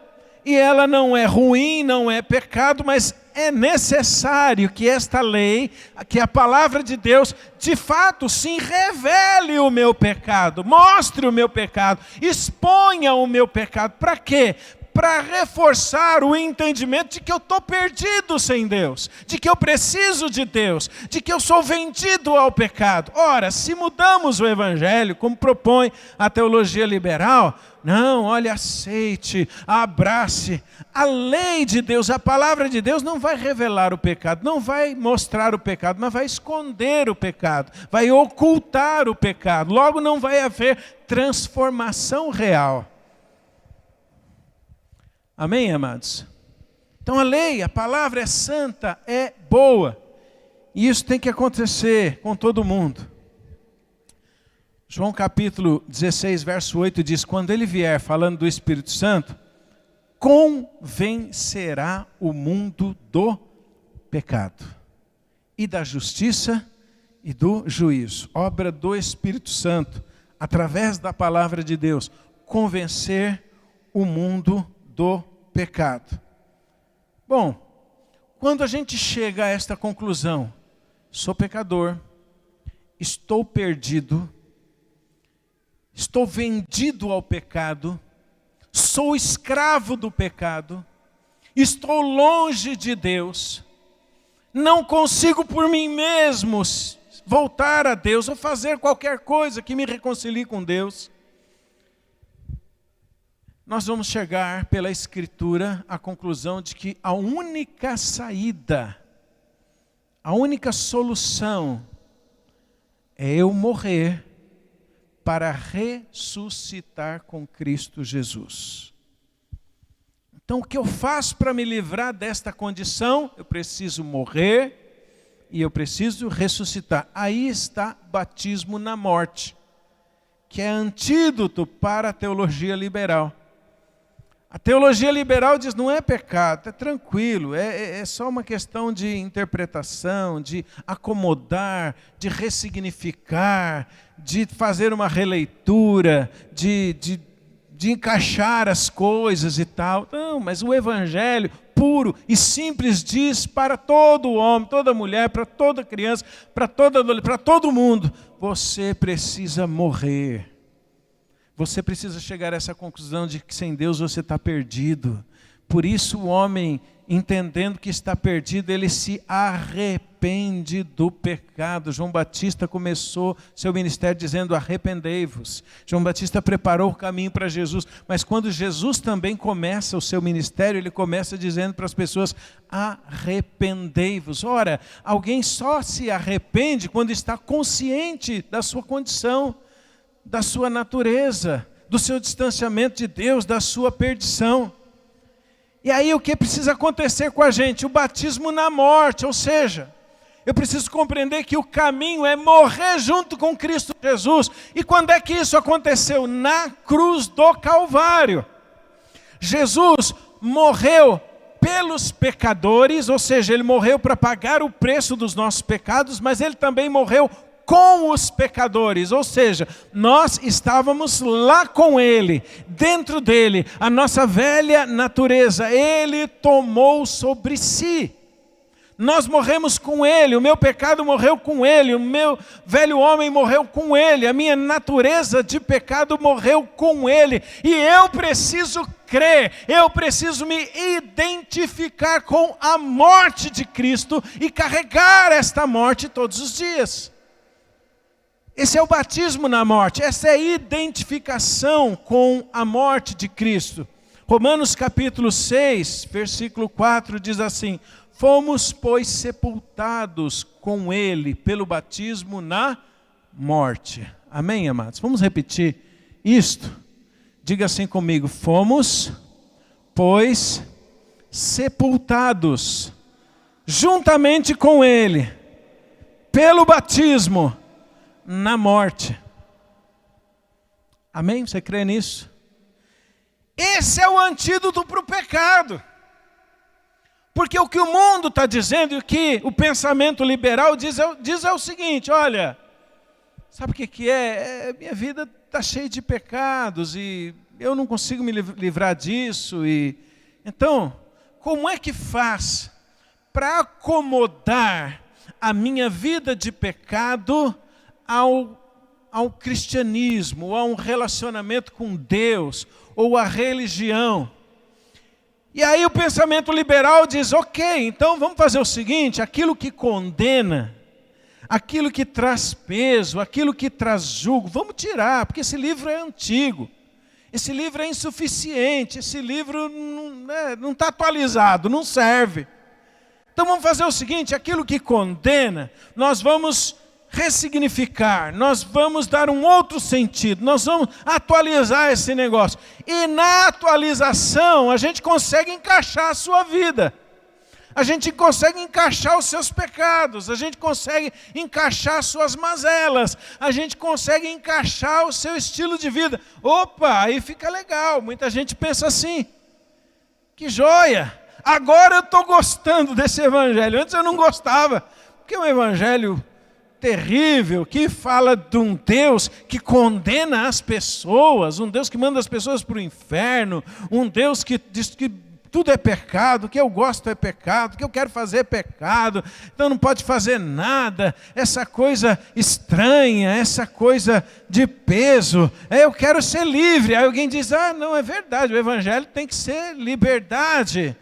e ela não é ruim, não é pecado, mas é necessário que esta lei, que a palavra de Deus, de fato, sim, revele o meu pecado, mostre o meu pecado, exponha o meu pecado. Para quê? Para reforçar o entendimento de que eu estou perdido sem Deus, de que eu preciso de Deus, de que eu sou vendido ao pecado. Ora, se mudamos o Evangelho, como propõe a teologia liberal, não, olha, aceite, abrace. A lei de Deus, a palavra de Deus não vai revelar o pecado, não vai mostrar o pecado, mas vai esconder o pecado, vai ocultar o pecado. Logo não vai haver transformação real. Amém, amados? Então a lei, a palavra é santa, é boa. E isso tem que acontecer com todo mundo. João capítulo 16, verso 8 diz: quando ele vier, falando do Espírito Santo, convencerá o mundo do pecado e da justiça e do juízo. Obra do Espírito Santo, através da palavra de Deus, convencer o mundo do pecado. Bom, quando a gente chega a esta conclusão, sou pecador, estou perdido, estou vendido ao pecado, sou escravo do pecado, estou longe de Deus, não consigo por mim mesmo voltar a Deus ou fazer qualquer coisa que me reconcilie com Deus. Nós vamos chegar pela Escritura à conclusão de que a única saída, a única solução é eu morrer para ressuscitar com Cristo Jesus. Então o que eu faço para me livrar desta condição? Eu preciso morrer e eu preciso ressuscitar. Aí está batismo na morte, que é antídoto para a teologia liberal. A teologia liberal diz, não é pecado, é tranquilo, é só uma questão de interpretação, de acomodar, de ressignificar, de fazer uma releitura, de encaixar as coisas e tal. Não, mas o Evangelho puro e simples diz para todo homem, toda mulher, para toda criança, para todo mundo, você precisa morrer. Você precisa chegar a essa conclusão de que sem Deus você está perdido. Por isso o homem, entendendo que está perdido, ele se arrepende do pecado. João Batista começou seu ministério dizendo: arrependei-vos. João Batista preparou o caminho para Jesus. Mas quando Jesus também começa o seu ministério, ele começa dizendo para as pessoas: arrependei-vos. Ora, alguém só se arrepende quando está consciente da sua condição, da sua natureza, do seu distanciamento de Deus, da sua perdição. E aí o que precisa acontecer com a gente? O batismo na morte, ou seja, eu preciso compreender que o caminho é morrer junto com Cristo Jesus. E quando é que isso aconteceu? Na cruz do Calvário. Jesus morreu pelos pecadores, ou seja, ele morreu para pagar o preço dos nossos pecados, mas ele também morreu com os pecadores, ou seja, nós estávamos lá com ele, dentro dele, a nossa velha natureza, ele tomou sobre si. Nós morremos com ele, o meu pecado morreu com ele, o meu velho homem morreu com ele, a minha natureza de pecado morreu com ele, e eu preciso crer, eu preciso me identificar com a morte de Cristo e carregar esta morte todos os dias. Esse é o batismo na morte, essa é a identificação com a morte de Cristo. Romanos capítulo 6, versículo 4 diz assim: fomos, pois, sepultados com ele pelo batismo na morte. Amém, amados? Vamos repetir isto? Diga assim comigo: fomos, pois, sepultados juntamente com ele pelo batismo na morte. Amém? Você crê nisso? Esse é o antídoto para o pecado. Porque o que o mundo está dizendo e o que o pensamento liberal diz é o seguinte: olha, sabe o que é? Minha vida está cheia de pecados e eu não consigo me livrar disso. Então, como é que faz para acomodar a minha vida de pecado ao cristianismo, a um relacionamento com Deus, ou a religião? E aí o pensamento liberal diz: ok, então vamos fazer o seguinte, aquilo que condena, aquilo que traz peso, aquilo que traz jugo, vamos tirar, porque esse livro é antigo, esse livro é insuficiente, esse livro não está atualizado, não serve. Então vamos fazer o seguinte, aquilo que condena, nós vamos ressignificar, nós vamos dar um outro sentido, nós vamos atualizar esse negócio. E na atualização a gente consegue encaixar a sua vida. A gente consegue encaixar os seus pecados, a gente consegue encaixar as suas mazelas, a gente consegue encaixar o seu estilo de vida. Opa, aí fica legal. Muita gente pensa assim, que joia, agora eu estou gostando desse evangelho. Antes eu não gostava, porque é um evangelho terrível, que fala de um Deus que condena as pessoas, um Deus que manda as pessoas para o inferno, um Deus que diz que tudo é pecado, o que eu gosto é pecado, o que eu quero fazer é pecado, então não pode fazer nada, essa coisa estranha, essa coisa de peso, eu quero ser livre. Aí alguém diz, não, é verdade, o evangelho tem que ser liberdade.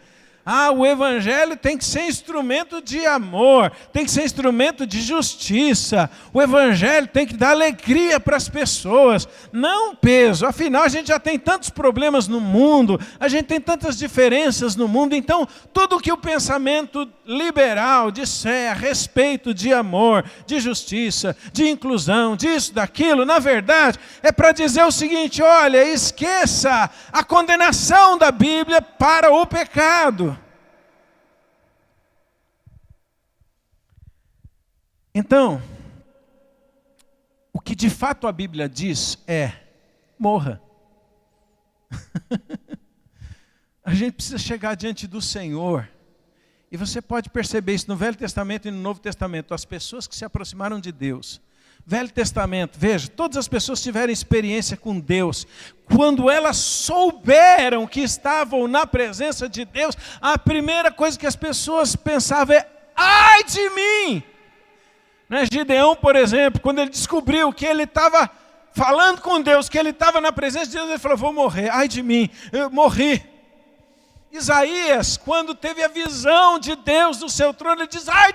O evangelho tem que ser instrumento de amor, tem que ser instrumento de justiça, o evangelho tem que dar alegria para as pessoas, não peso. Afinal, a gente já tem tantos problemas no mundo, a gente tem tantas diferenças no mundo, então tudo que o pensamento liberal disser a respeito de amor, de justiça, de inclusão, disso, daquilo, na verdade, é para dizer o seguinte: olha, esqueça a condenação da Bíblia para o pecado. Então, o que de fato a Bíblia diz é: morra. A gente precisa chegar diante do Senhor. E você pode perceber isso no Velho Testamento e no Novo Testamento. As pessoas que se aproximaram de Deus. Velho Testamento, veja, todas as pessoas tiveram experiência com Deus. Quando elas souberam que estavam na presença de Deus, a primeira coisa que as pessoas pensavam é: ai de mim! Gideão, por exemplo, quando ele descobriu que ele estava falando com Deus, que ele estava na presença de Deus, ele falou: vou morrer, ai de mim, eu morri. Isaías, quando teve a visão de Deus do seu trono, ele diz: ai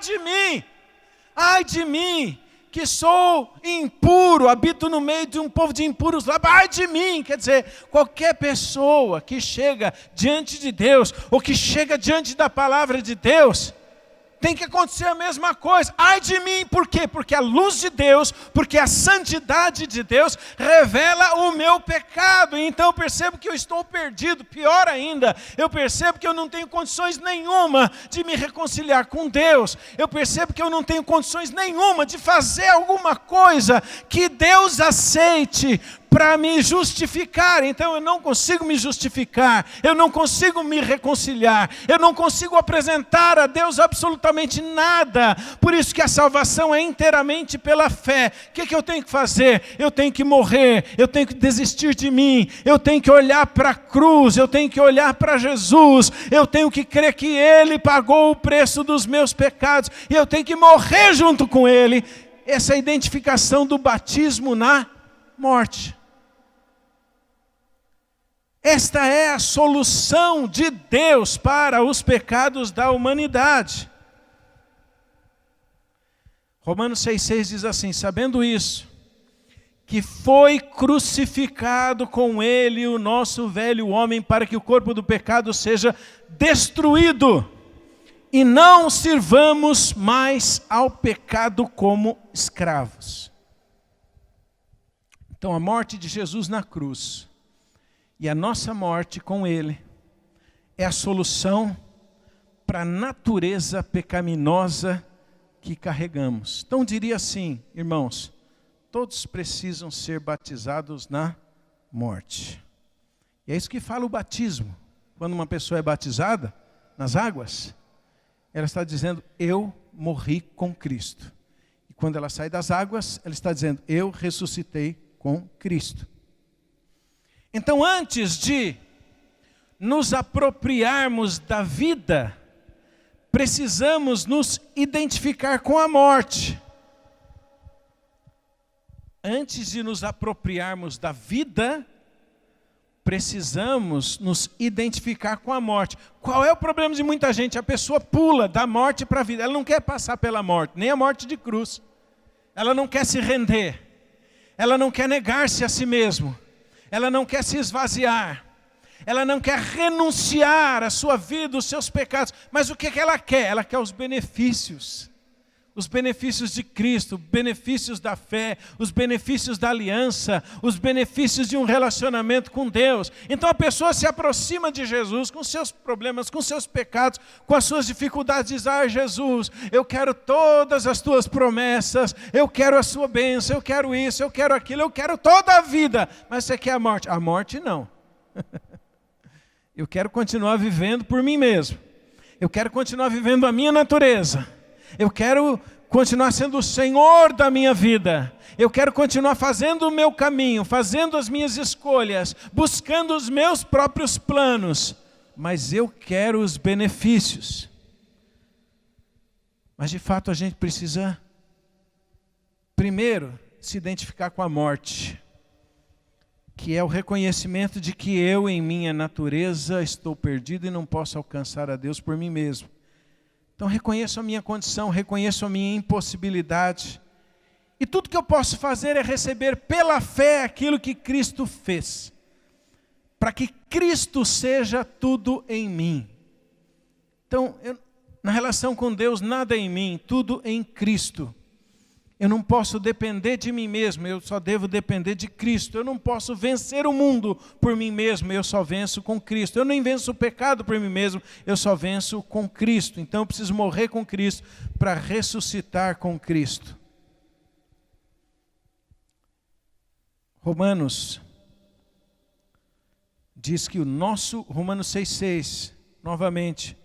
de mim, que sou impuro, habito no meio de um povo de impuros lábios, ai de mim. Quer dizer, qualquer pessoa que chega diante de Deus, ou que chega diante da palavra de Deus, tem que acontecer a mesma coisa. Ai de mim, por quê? Porque a luz de Deus, porque a santidade de Deus revela o meu pecado. E então eu percebo que eu estou perdido. Pior ainda, eu percebo que eu não tenho condições nenhuma de me reconciliar com Deus. Eu percebo que eu não tenho condições nenhuma de fazer alguma coisa que Deus aceite para me justificar. Então eu não consigo me justificar, eu não consigo me reconciliar, eu não consigo apresentar a Deus absolutamente nada. Por isso que a salvação é inteiramente pela fé. O que eu tenho que fazer? Eu tenho que morrer, eu tenho que desistir de mim, eu tenho que olhar para a cruz, eu tenho que olhar para Jesus, eu tenho que crer que Ele pagou o preço dos meus pecados, e eu tenho que morrer junto com Ele. Essa é a identificação do batismo na morte. Esta é a solução de Deus para os pecados da humanidade. Romanos 6,6 diz assim: sabendo isso, que foi crucificado com Ele o nosso velho homem, para que o corpo do pecado seja destruído, e não sirvamos mais ao pecado como escravos. Então a morte de Jesus na cruz e a nossa morte com Ele é a solução para a natureza pecaminosa que carregamos. Então diria assim, irmãos, todos precisam ser batizados na morte. E é isso que fala o batismo. Quando uma pessoa é batizada nas águas, ela está dizendo: eu morri com Cristo. E quando ela sai das águas, ela está dizendo: eu ressuscitei com Cristo. Então, antes de nos apropriarmos da vida, precisamos nos identificar com a morte. Antes de nos apropriarmos da vida, precisamos nos identificar com a morte. Qual é o problema de muita gente? A pessoa pula da morte para a vida. Ela não quer passar pela morte, nem a morte de cruz. Ela não quer se render. Ela não quer negar-se a si mesma. Ela não quer se esvaziar. Ela não quer renunciar à sua vida, os seus pecados. Mas o que ela quer? Ela quer os benefícios. os benefícios de Cristo, benefícios da fé, os benefícios da aliança, os benefícios de um relacionamento com Deus. Então a pessoa se aproxima de Jesus com seus problemas, com seus pecados, com as suas dificuldades, diz: ah, Jesus, eu quero todas as tuas promessas, eu quero a sua bênção, eu quero isso, eu quero aquilo, eu quero toda a vida. Mas você quer a morte? A morte não. Eu quero continuar vivendo por mim mesmo. Eu quero continuar vivendo a minha natureza. Eu quero continuar sendo o Senhor da minha vida. Eu quero continuar fazendo o meu caminho, fazendo as minhas escolhas, buscando os meus próprios planos. Mas eu quero os benefícios. Mas de fato a gente precisa, primeiro, se identificar com a morte, que é o reconhecimento de que eu, em minha natureza, estou perdido e não posso alcançar a Deus por mim mesmo. Então reconheço a minha condição, reconheço a minha impossibilidade. E tudo que eu posso fazer é receber pela fé aquilo que Cristo fez. Para que Cristo seja tudo em mim. Então, na relação com Deus, nada em mim, tudo em Cristo. Eu não posso depender de mim mesmo, eu só devo depender de Cristo. Eu não posso vencer o mundo por mim mesmo, eu só venço com Cristo. Eu nem venço o pecado por mim mesmo, eu só venço com Cristo. Então eu preciso morrer com Cristo para ressuscitar com Cristo. Romanos diz que Romanos 6,6, novamente,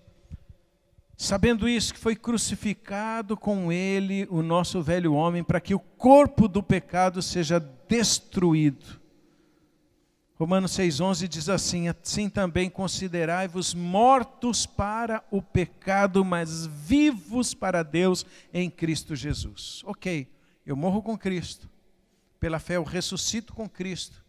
sabendo isso, que foi crucificado com ele o nosso velho homem, para que o corpo do pecado seja destruído. Romanos 6,11 diz assim: assim também considerai-vos mortos para o pecado, mas vivos para Deus em Cristo Jesus. Ok, eu morro com Cristo, pela fé eu ressuscito com Cristo.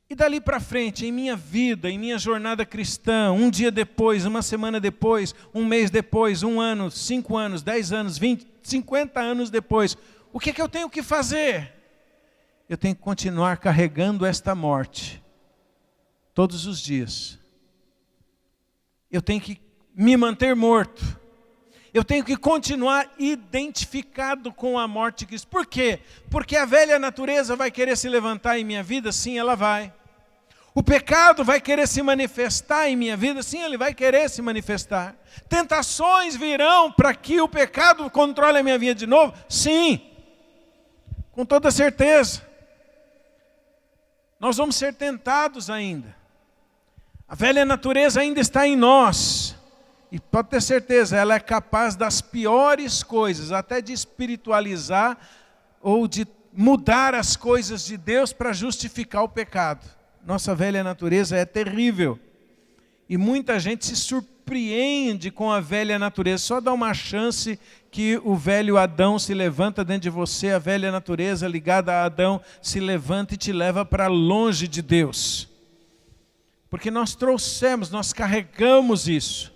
E dali para frente, em minha vida, em minha jornada cristã, um dia depois, uma semana depois, um mês depois, 1 ano, 5 anos, 10 anos, 20, 50 anos depois, o que é que eu tenho que fazer? Eu tenho que continuar carregando esta morte, todos os dias. Eu tenho que me manter morto. Eu tenho que continuar identificado com a morte de Cristo. Por quê? Porque a velha natureza vai querer se levantar em minha vida? Sim, ela vai. O pecado vai querer se manifestar em minha vida? Sim, ele vai querer se manifestar. Tentações virão para que o pecado controle a minha vida de novo? Sim, com toda certeza. Nós vamos ser tentados ainda. A velha natureza ainda está em nós. E pode ter certeza, ela é capaz das piores coisas, até de espiritualizar ou de mudar as coisas de Deus para justificar o pecado. Nossa velha natureza é terrível. E muita gente se surpreende com a velha natureza. Só dá uma chance que o velho Adão se levanta dentro de você, a velha natureza ligada a Adão se levanta e te leva para longe de Deus. Porque nós trouxemos, nós carregamos isso.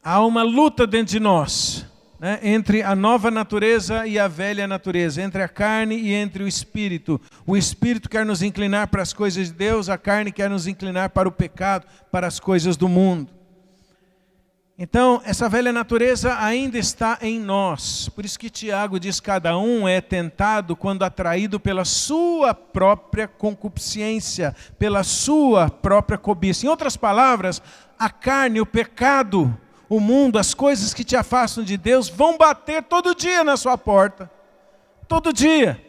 Há uma luta dentro de nós, né, entre a nova natureza e a velha natureza, entre a carne e entre o Espírito. O Espírito quer nos inclinar para as coisas de Deus, a carne quer nos inclinar para o pecado, para as coisas do mundo. Então, essa velha natureza ainda está em nós. Por isso que Tiago diz: cada um é tentado quando atraído pela sua própria concupiscência, pela sua própria cobiça. Em outras palavras, a carne, o pecado, o mundo, as coisas que te afastam de Deus vão bater todo dia na sua porta. Todo dia.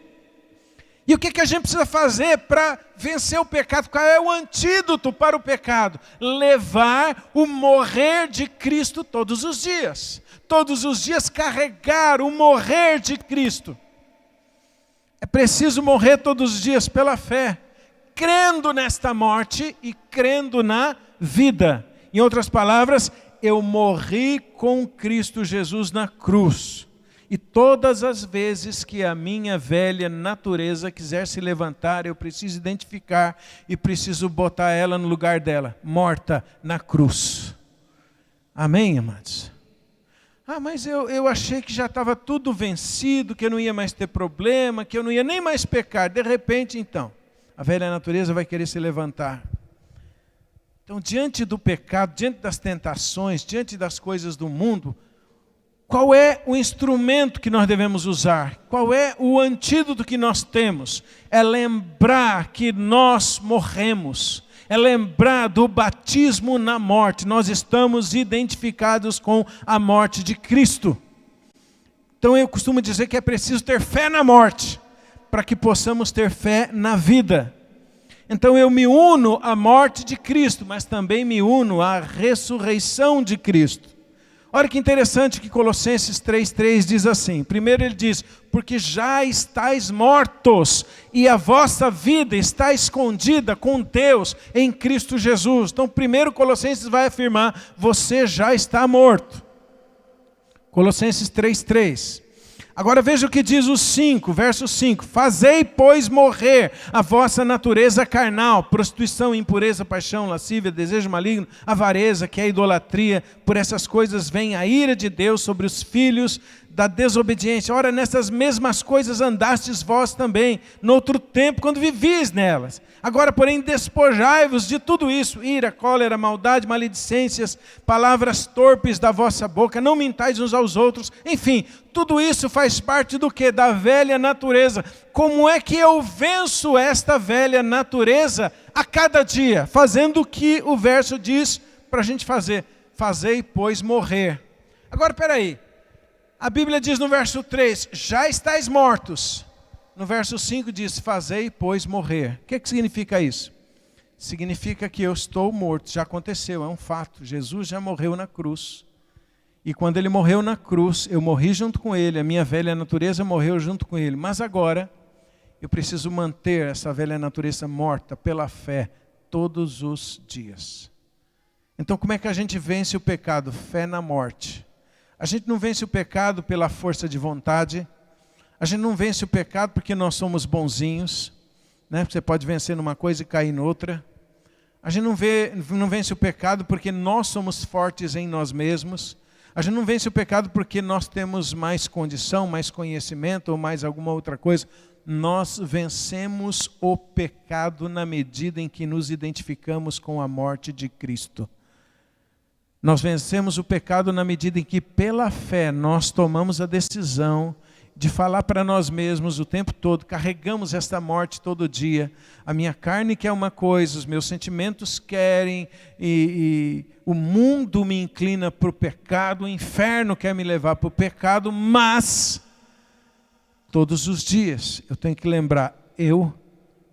E o que a gente precisa fazer para vencer o pecado? Qual é o antídoto para o pecado? Levar o morrer de Cristo todos os dias. Todos os dias carregar o morrer de Cristo. É preciso morrer todos os dias pela fé, crendo nesta morte e crendo na vida. Em outras palavras, eu morri com Cristo Jesus na cruz. E todas as vezes que a minha velha natureza quiser se levantar, eu preciso identificar e preciso botar ela no lugar dela, morta na cruz. Amém, amados? Mas eu achei que já estava tudo vencido, que eu não ia mais ter problema, que eu não ia nem mais pecar. De repente, então, a velha natureza vai querer se levantar. Então, diante do pecado, diante das tentações, diante das coisas do mundo, Qual é o instrumento que nós devemos usar? Qual é o antídoto que nós temos? É lembrar que nós morremos. É lembrar do batismo na morte. Nós estamos identificados com a morte de Cristo. Então eu costumo dizer que é preciso ter fé na morte, para que possamos ter fé na vida. Então eu me uno à morte de Cristo, mas também me uno à ressurreição de Cristo. Olha que interessante que Colossenses 3,3 diz assim. Primeiro ele diz, porque já estáis mortos e a vossa vida está escondida com Deus em Cristo Jesus. Então primeiro Colossenses vai afirmar, você já está morto. Colossenses 3,3. Agora veja o que diz o 5, verso 5. Fazei, pois, morrer a vossa natureza carnal, prostituição, impureza, paixão, lascívia, desejo maligno, avareza, que é a idolatria. Por essas coisas vem a ira de Deus sobre os filhos da desobediência. Ora, nessas mesmas coisas andastes vós também, noutro tempo, quando vivis nelas. Agora, porém, despojai-vos de tudo isso, ira, cólera, maldade, maledicências, palavras torpes da vossa boca, não mintais uns aos outros. Enfim, tudo isso faz parte do quê? Da velha natureza. Como é que eu venço esta velha natureza a cada dia? Fazendo o que o verso diz para a gente fazer. Fazei, pois, morrer. Agora, peraí. A Bíblia diz no verso 3, já estáis mortos. No verso 5 diz, fazei, pois, morrer. O que significa isso? Significa que eu estou morto, já aconteceu, é um fato. Jesus já morreu na cruz. E quando ele morreu na cruz, eu morri junto com ele, a minha velha natureza morreu junto com ele. Mas agora, eu preciso manter essa velha natureza morta pela fé todos os dias. Então como é que a gente vence o pecado? Fé na morte. A gente não vence o pecado pela força de vontade. A gente não vence o pecado porque nós somos bonzinhos, né? Você pode vencer numa coisa e cair noutra. A gente não vence o pecado porque nós somos fortes em nós mesmos. A gente não vence o pecado porque nós temos mais condição, mais conhecimento ou mais alguma outra coisa. Nós vencemos o pecado na medida em que nos identificamos com a morte de Cristo. Nós vencemos o pecado na medida em que, pela fé, nós tomamos a decisão de falar para nós mesmos o tempo todo, carregamos esta morte todo dia. A minha carne quer uma coisa, os meus sentimentos querem, e o mundo me inclina para o pecado, o inferno quer me levar para o pecado, mas todos os dias eu tenho que lembrar, eu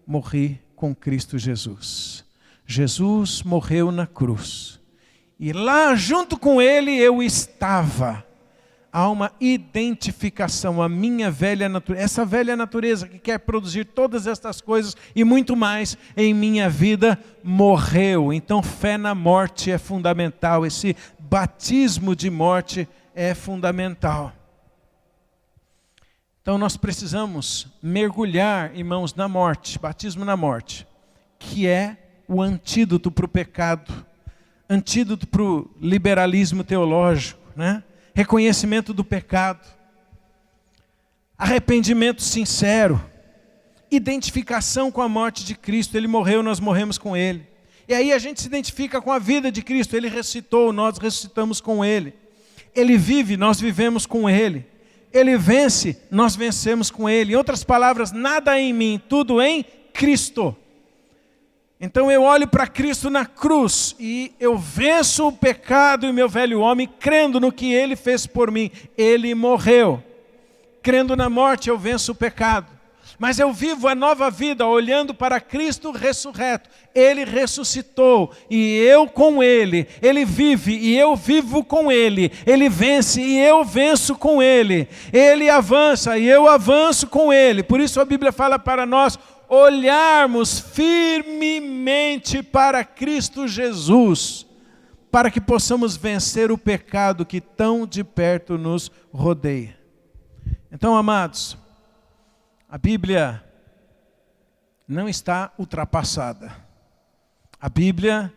morri com Cristo Jesus. Jesus morreu na cruz. E lá junto com ele eu estava. Há uma identificação, a minha velha natureza, essa velha natureza que quer produzir todas estas coisas e muito mais em minha vida, morreu. Então fé na morte é fundamental, esse batismo de morte é fundamental. Então nós precisamos mergulhar, irmãos, na morte, batismo na morte, que é o antídoto para o pecado, antídoto para o liberalismo teológico, né? Reconhecimento do pecado, arrependimento sincero, identificação com a morte de Cristo. Ele morreu, nós morremos com Ele. E aí a gente se identifica com a vida de Cristo. Ele ressuscitou, nós ressuscitamos com Ele. Ele vive, nós vivemos com Ele. Ele vence, nós vencemos com Ele. Em outras palavras, nada em mim, tudo em Cristo. Então eu olho para Cristo na cruz e eu venço o pecado e o meu velho homem, crendo no que Ele fez por mim. Ele morreu. Crendo na morte eu venço o pecado. Mas eu vivo a nova vida olhando para Cristo ressurreto. Ele ressuscitou e eu com Ele. Ele vive e eu vivo com Ele. Ele vence e eu venço com Ele. Ele avança e eu avanço com Ele. Por isso a Bíblia fala para nós olharmos firmemente para Cristo Jesus, para que possamos vencer o pecado que tão de perto nos rodeia. Então, amados, a Bíblia não está ultrapassada. A Bíblia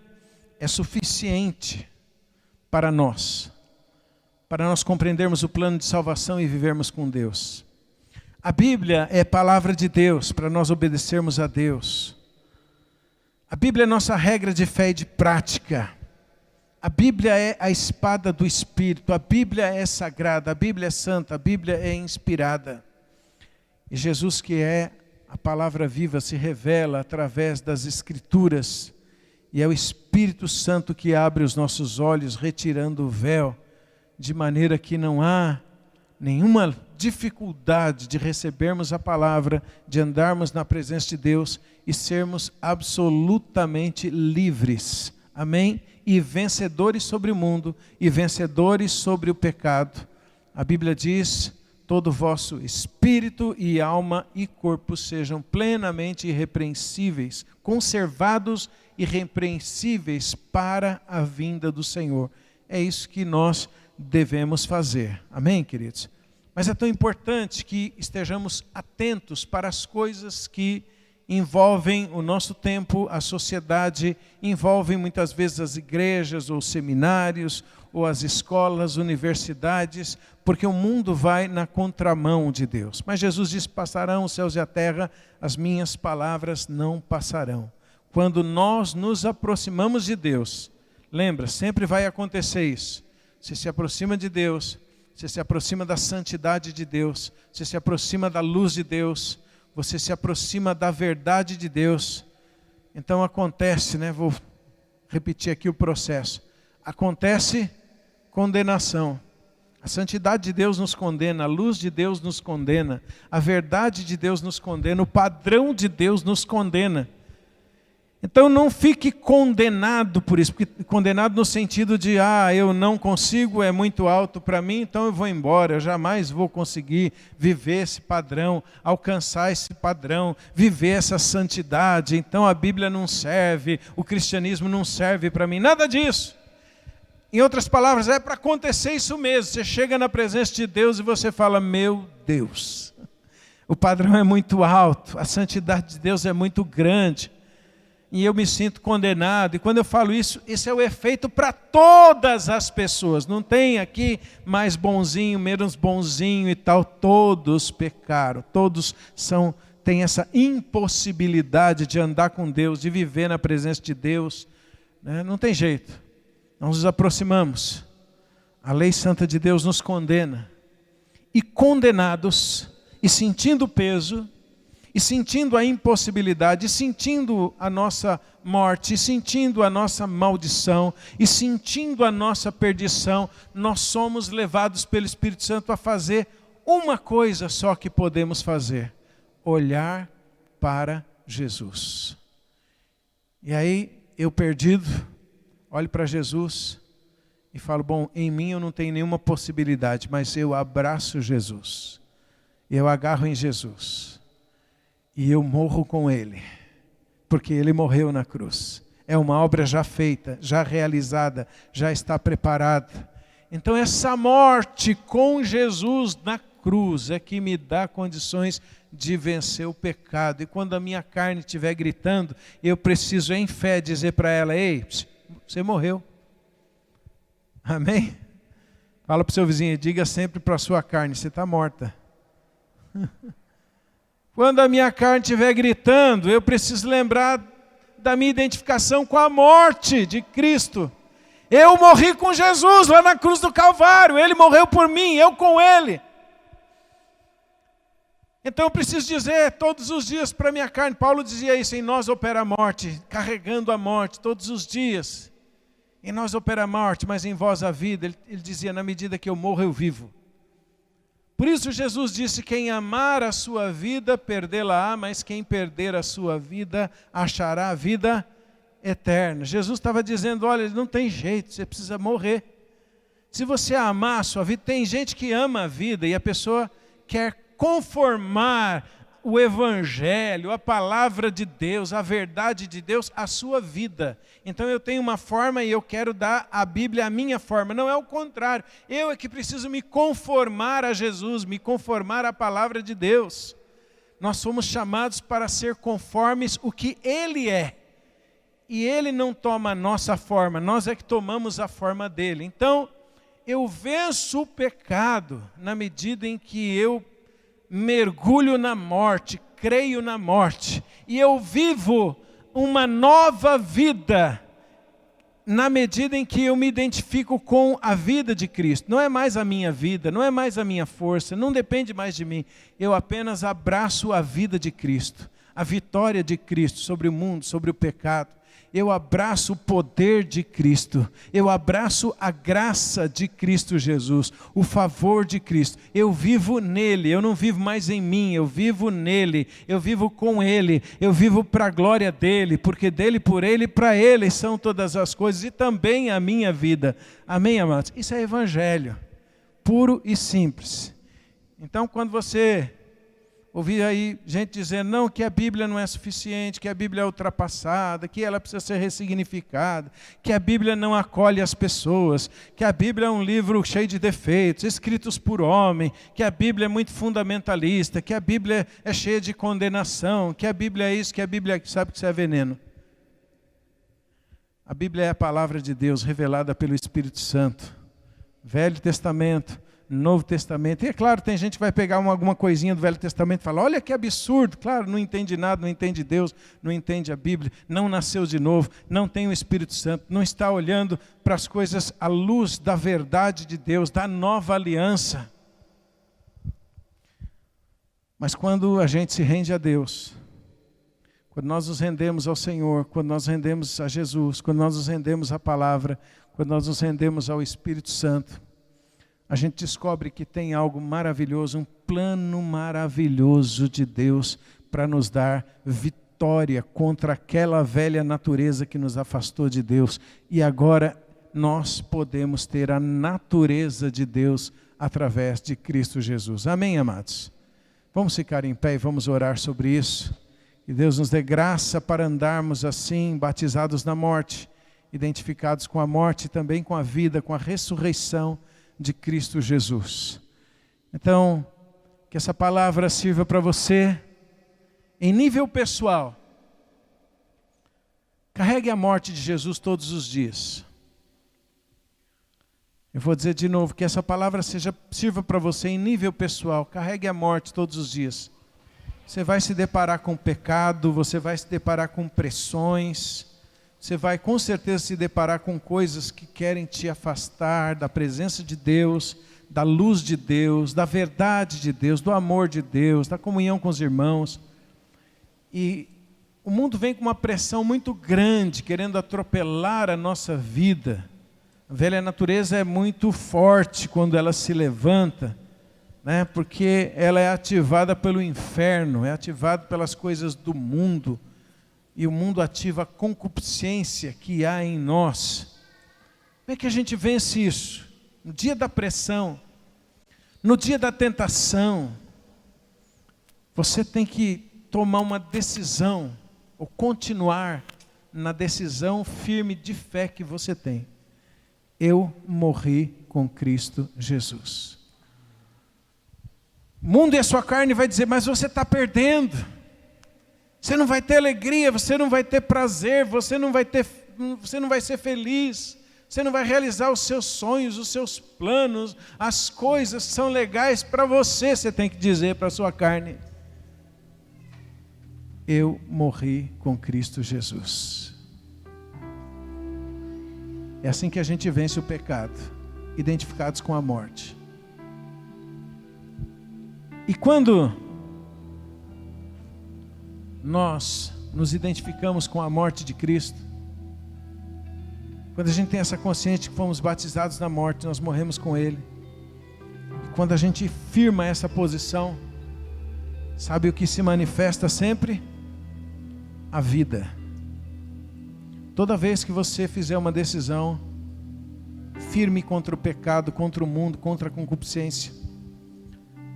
é suficiente para nós compreendermos o plano de salvação e vivermos com Deus. A Bíblia é palavra de Deus para nós obedecermos a Deus. A Bíblia é nossa regra de fé e de prática. A Bíblia é a espada do Espírito, a Bíblia é sagrada, a Bíblia é santa, a Bíblia é inspirada. E Jesus, que é a palavra viva, se revela através das Escrituras. E é o Espírito Santo que abre os nossos olhos, retirando o véu, de maneira que não há nenhuma dificuldade de recebermos a palavra, de andarmos na presença de Deus e sermos absolutamente livres. Amém? E vencedores sobre o mundo, e vencedores sobre o pecado. A Bíblia diz: todo o vosso espírito e alma e corpo sejam plenamente irrepreensíveis, conservados irrepreensíveis para a vinda do Senhor. É isso que nós devemos fazer. Amém, queridos? Mas é tão importante que estejamos atentos para as coisas que envolvem o nosso tempo, a sociedade, envolvem muitas vezes as igrejas ou seminários, ou as escolas, universidades, porque o mundo vai na contramão de Deus. Mas Jesus disse: passarão os céus e a terra, as minhas palavras não passarão. Quando nós nos aproximamos de Deus, lembra, sempre vai acontecer isso. Você se aproxima de Deus, você se aproxima da santidade de Deus, você se aproxima da luz de Deus, você se aproxima da verdade de Deus. Então acontece, vou repetir aqui o processo. Acontece condenação. A santidade de Deus nos condena, a luz de Deus nos condena, a verdade de Deus nos condena, o padrão de Deus nos condena. Então não fique condenado por isso, porque condenado no sentido de, eu não consigo, é muito alto para mim, então eu vou embora, eu jamais vou conseguir viver esse padrão, alcançar esse padrão, viver essa santidade, então a Bíblia não serve, o cristianismo não serve para mim, nada disso. Em outras palavras, é para acontecer isso mesmo, você chega na presença de Deus e você fala: meu Deus, o padrão é muito alto, a santidade de Deus é muito grande, e eu me sinto condenado. E quando eu falo isso, esse é o efeito para todas as pessoas. Não tem aqui mais bonzinho, menos bonzinho e tal. Todos pecaram. Todos têm essa impossibilidade de andar com Deus, de viver na presença de Deus. Não tem jeito. Nós nos aproximamos. A lei santa de Deus nos condena. E condenados, e sentindo o peso, e sentindo a impossibilidade, e sentindo a nossa morte, e sentindo a nossa maldição, e sentindo a nossa perdição, nós somos levados pelo Espírito Santo a fazer uma coisa só que podemos fazer: olhar para Jesus. E aí, eu perdido, olho para Jesus e falo: bom, em mim eu não tenho nenhuma possibilidade, mas eu abraço Jesus, eu agarro em Jesus. E eu morro com Ele, porque Ele morreu na cruz. É uma obra já feita, já realizada, já está preparada. Então essa morte com Jesus na cruz é que me dá condições de vencer o pecado. E quando a minha carne estiver gritando, eu preciso em fé dizer para ela: ei, você morreu. Amém? Fala para o seu vizinho, diga sempre para a sua carne: você está morta. Quando a minha carne estiver gritando, eu preciso lembrar da minha identificação com a morte de Cristo. Eu morri com Jesus lá na cruz do Calvário. Ele morreu por mim, eu com Ele. Então eu preciso dizer todos os dias para a minha carne. Paulo dizia isso: em nós opera a morte, carregando a morte todos os dias. Em nós opera a morte, mas em vós a vida. Ele dizia: na medida que eu morro, eu vivo. Por isso Jesus disse: quem amar a sua vida, perdê-la-á, mas quem perder a sua vida, achará a vida eterna. Jesus estava dizendo: olha, não tem jeito, você precisa morrer. Se você amar a sua vida, tem gente que ama a vida e a pessoa quer conformar o Evangelho, a palavra de Deus, a verdade de Deus, à sua vida. Então eu tenho uma forma e eu quero dar à Bíblia a minha forma. Não é o contrário. Eu é que preciso me conformar a Jesus, me conformar à palavra de Deus. Nós somos chamados para ser conformes o que Ele é. E Ele não toma a nossa forma, nós é que tomamos a forma dEle. Então, eu venço o pecado na medida em que eu mergulho na morte, creio na morte, e eu vivo uma nova vida, na medida em que eu me identifico com a vida de Cristo. Não é mais a minha vida, não é mais a minha força, não depende mais de mim. Eu apenas abraço a vida de Cristo, a vitória de Cristo sobre o mundo, sobre o pecado. Eu abraço o poder de Cristo, eu abraço a graça de Cristo Jesus, o favor de Cristo. Eu vivo nele, eu não vivo mais em mim, eu vivo nele, eu vivo com ele, eu vivo para a glória dele, porque dele, por ele e para ele são todas as coisas e também a minha vida. Amém, amados? Isso é evangelho, puro e simples. Então, quando você ouvi aí gente dizendo, não, que a Bíblia não é suficiente, que a Bíblia é ultrapassada, que ela precisa ser ressignificada, que a Bíblia não acolhe as pessoas, que a Bíblia é um livro cheio de defeitos, escritos por homem, que a Bíblia é muito fundamentalista, que a Bíblia é cheia de condenação, que a Bíblia é isso, que a Bíblia sabe que isso é veneno. A Bíblia é a palavra de Deus revelada pelo Espírito Santo. Velho Testamento, Novo Testamento. E é claro, tem gente que vai pegar alguma coisinha do Velho Testamento e falar, olha que absurdo. Claro, não entende nada, não entende Deus, não entende a Bíblia, não nasceu de novo, não tem o Espírito Santo, não está olhando para as coisas à luz da verdade de Deus, da nova aliança. Mas quando a gente se rende a Deus, quando nós nos rendemos ao Senhor, quando nós nos rendemos a Jesus, quando nós nos rendemos à palavra, quando nós nos rendemos ao Espírito Santo, a gente descobre que tem algo maravilhoso, um plano maravilhoso de Deus para nos dar vitória contra aquela velha natureza que nos afastou de Deus. E agora nós podemos ter a natureza de Deus através de Cristo Jesus. Amém, amados? Vamos ficar em pé e vamos orar sobre isso. Que Deus nos dê graça para andarmos assim, batizados na morte, identificados com a morte e também com a vida, com a ressurreição de Cristo Jesus. Então, que essa palavra sirva para você, em nível pessoal. Carregue a morte de Jesus todos os dias. Eu vou dizer de novo, que essa palavra sirva para você em nível pessoal. Carregue a morte todos os dias. Você vai se deparar com pecado, você vai se deparar com pressões, você vai com certeza se deparar com coisas que querem te afastar da presença de Deus, da luz de Deus, da verdade de Deus, do amor de Deus, da comunhão com os irmãos. E o mundo vem com uma pressão muito grande, querendo atropelar a nossa vida. A velha natureza é muito forte quando ela se levanta, né? Porque ela é ativada pelo inferno, é ativada pelas coisas do mundo. E o mundo ativa a concupiscência que há em nós. Como é que a gente vence isso? No dia da pressão, no dia da tentação, você tem que tomar uma decisão, ou continuar na decisão firme de fé que você tem. Eu morri com Cristo Jesus. O mundo e a sua carne vai dizer, mas você está perdendo. Você não vai ter alegria, você não vai ter prazer, você não vai ser feliz, você não vai realizar os seus sonhos, os seus planos, as coisas são legais para você, você tem que dizer para a sua carne. Eu morri com Cristo Jesus. É assim que a gente vence o pecado, identificados com a morte. E quando nós nos identificamos com a morte de Cristo, quando a gente tem essa consciência de que fomos batizados na morte, nós morremos com Ele, e quando a gente firma essa posição, sabe o que se manifesta sempre? A vida. Toda vez que você fizer uma decisão firme contra o pecado, contra o mundo, contra a concupiscência,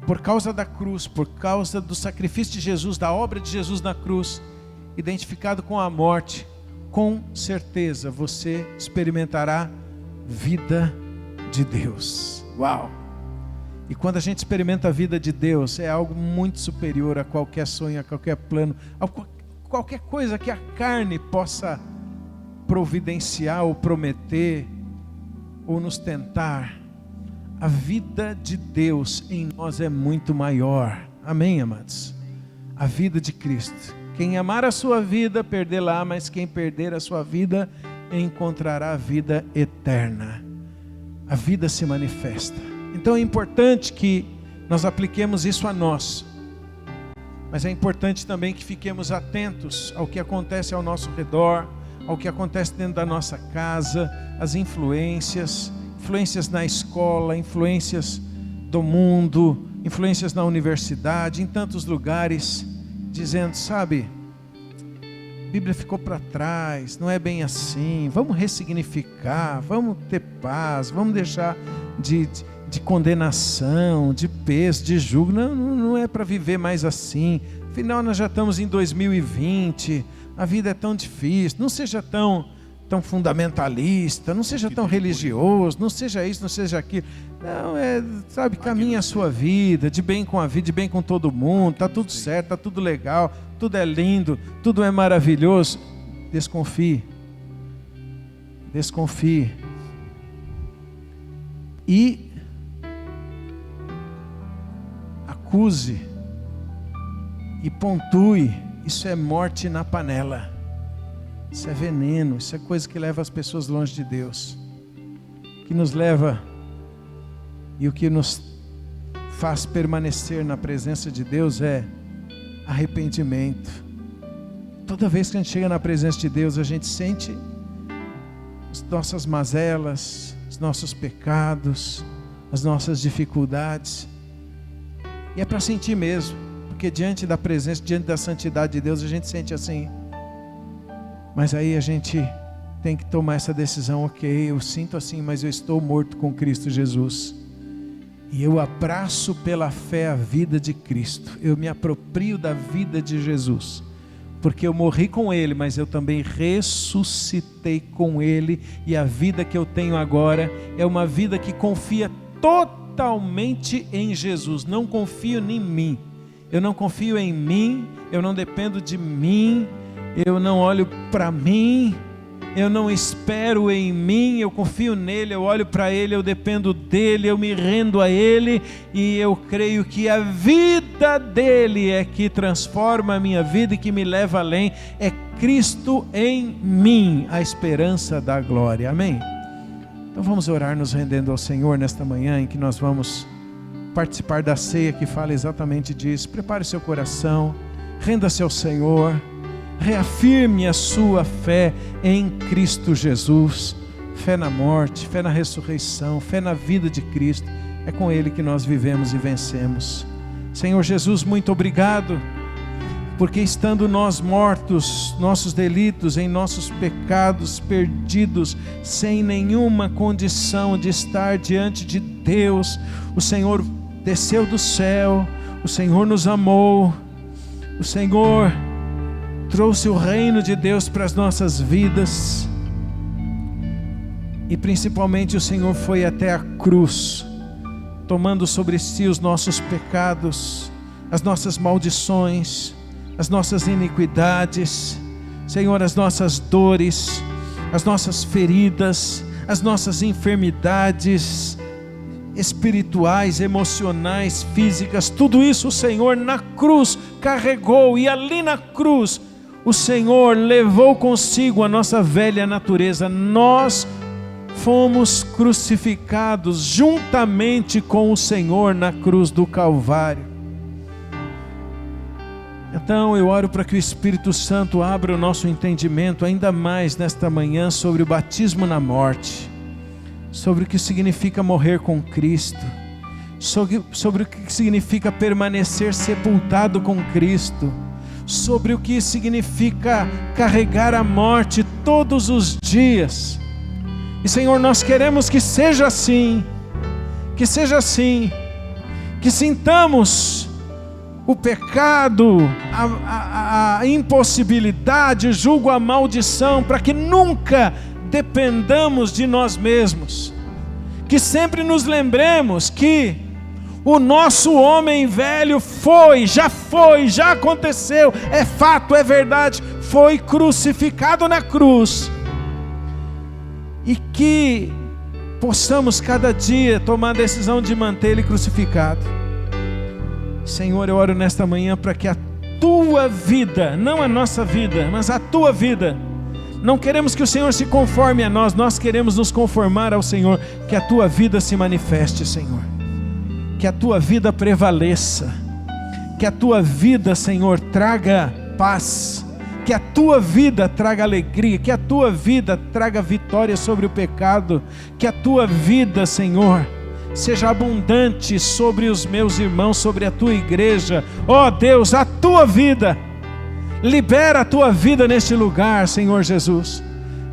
por causa da cruz, por causa do sacrifício de Jesus, da obra de Jesus na cruz, identificado com a morte, com certeza você experimentará vida de Deus. Uau! E quando a gente experimenta a vida de Deus, é algo muito superior a qualquer sonho, a qualquer plano, a qualquer coisa que a carne possa providenciar ou prometer, ou nos tentar. A vida de Deus em nós é muito maior. Amém, amados? A vida de Cristo. Quem amar a sua vida, perdê-la, mas quem perder a sua vida, encontrará a vida eterna. A vida se manifesta. Então é importante que nós apliquemos isso a nós. Mas é importante também que fiquemos atentos ao que acontece ao nosso redor, ao que acontece dentro da nossa casa, as influências na escola, influências do mundo, influências na universidade, em tantos lugares, dizendo, sabe, a Bíblia ficou para trás, não é bem assim, vamos ressignificar, vamos ter paz, vamos deixar de condenação, de peso, de julgo, não é para viver mais assim, afinal nós já estamos em 2020, a vida é tão difícil, não seja tão fundamentalista, não seja tão religioso, não seja isso, não seja aquilo, não, sabe, caminhe a sua vida, de bem com a vida, de bem com todo mundo, está tudo certo, está tudo legal, tudo é lindo, tudo é maravilhoso. Desconfie e acuse e pontue. Isso é morte na panela, isso é veneno, isso é coisa que leva as pessoas longe de Deus, que nos leva, e o que nos faz permanecer na presença de Deus é arrependimento. Toda vez que a gente chega na presença de Deus, a gente sente as nossas mazelas, os nossos pecados, as nossas dificuldades, e é para sentir mesmo, porque diante da presença, diante da santidade de Deus, a gente sente assim. Mas aí a gente tem que tomar essa decisão, ok, eu sinto assim, mas eu estou morto com Cristo Jesus, e eu abraço pela fé a vida de Cristo, eu me aproprio da vida de Jesus, porque eu morri com Ele, mas eu também ressuscitei com Ele, e a vida que eu tenho agora é uma vida que confia totalmente em Jesus, não confio em mim, eu não confio em mim, eu não dependo de mim, eu não olho para mim, eu não espero em mim, eu confio nele, eu olho para ele, eu dependo dele, eu me rendo a ele, e eu creio que a vida dele é que transforma a minha vida e que me leva além, é Cristo em mim, a esperança da glória, amém? Então vamos orar nos rendendo ao Senhor nesta manhã, em que nós vamos participar da ceia que fala exatamente disso. Prepare seu coração, renda-se ao Senhor, reafirme a sua fé em Cristo Jesus, fé na morte, fé na ressurreição, fé na vida de Cristo. É com Ele que nós vivemos e vencemos. Senhor Jesus, muito obrigado, porque estando nós mortos, nossos delitos, em nossos pecados, perdidos, sem nenhuma condição de estar diante de Deus, o Senhor desceu do céu, o Senhor nos amou, o Senhor trouxe o reino de Deus para as nossas vidas, e principalmente o Senhor foi até a cruz, tomando sobre si os nossos pecados, as nossas maldições, as nossas iniquidades, Senhor, as nossas dores, as nossas feridas, as nossas enfermidades espirituais, emocionais, físicas, tudo isso o Senhor na cruz carregou, e ali na cruz o Senhor levou consigo a nossa velha natureza. Nós fomos crucificados juntamente com o Senhor na cruz do Calvário. Então eu oro para que o Espírito Santo abra o nosso entendimento ainda mais nesta manhã sobre o batismo na morte, sobre o que significa morrer com Cristo, sobre o que significa permanecer sepultado com Cristo, sobre o que significa carregar a morte todos os dias. E Senhor, nós queremos que seja assim, que sintamos o pecado, a impossibilidade, o julgo, a maldição, para que nunca dependamos de nós mesmos, que sempre nos lembremos que o nosso homem velho já aconteceu, é fato, é verdade, foi crucificado na cruz, e que possamos cada dia tomar a decisão de manter ele crucificado. Senhor, eu oro nesta manhã para que a tua vida, não a nossa vida, mas a tua vida, Não queremos que o Senhor se conforme a nós, nós queremos nos conformar ao Senhor. Que a tua vida se manifeste, Senhor. Que a tua vida prevaleça. Que a tua vida, Senhor, traga paz. Que a tua vida traga alegria. Que a tua vida traga vitória sobre o pecado. Que a tua vida, Senhor, seja abundante sobre os meus irmãos, sobre a tua igreja. Ó Deus, a tua vida. Libera a tua vida neste lugar, Senhor Jesus.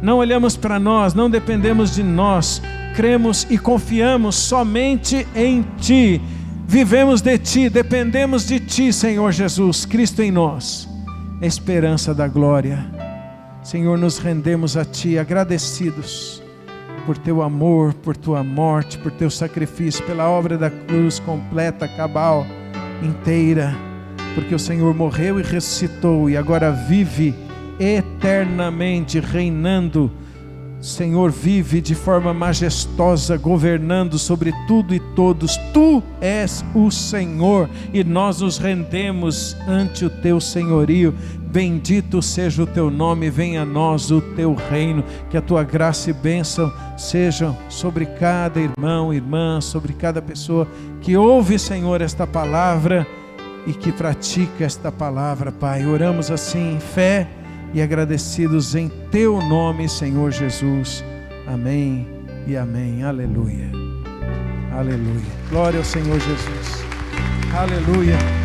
Não olhamos para nós, não dependemos de nós. Cremos e confiamos somente em Ti. Vivemos de Ti, dependemos de Ti, Senhor Jesus. Cristo em nós, esperança da glória. Senhor, nos rendemos a Ti, agradecidos por Teu amor, por Tua morte, por Teu sacrifício, pela obra da cruz completa, cabal, inteira. Porque o Senhor morreu e ressuscitou e agora vive eternamente, reinando. Senhor, vive de forma majestosa, governando sobre tudo e todos. Tu és o Senhor e nós nos rendemos ante o Teu senhorio. Bendito seja o Teu nome, venha a nós o Teu reino. Que a Tua graça e bênção sejam sobre cada irmão, irmã, sobre cada pessoa que ouve, Senhor, esta palavra e que pratica esta palavra, Pai. Oramos assim em fé e agradecidos em Teu nome, Senhor Jesus. Amém e amém. Aleluia. Aleluia. Glória ao Senhor Jesus. Aleluia.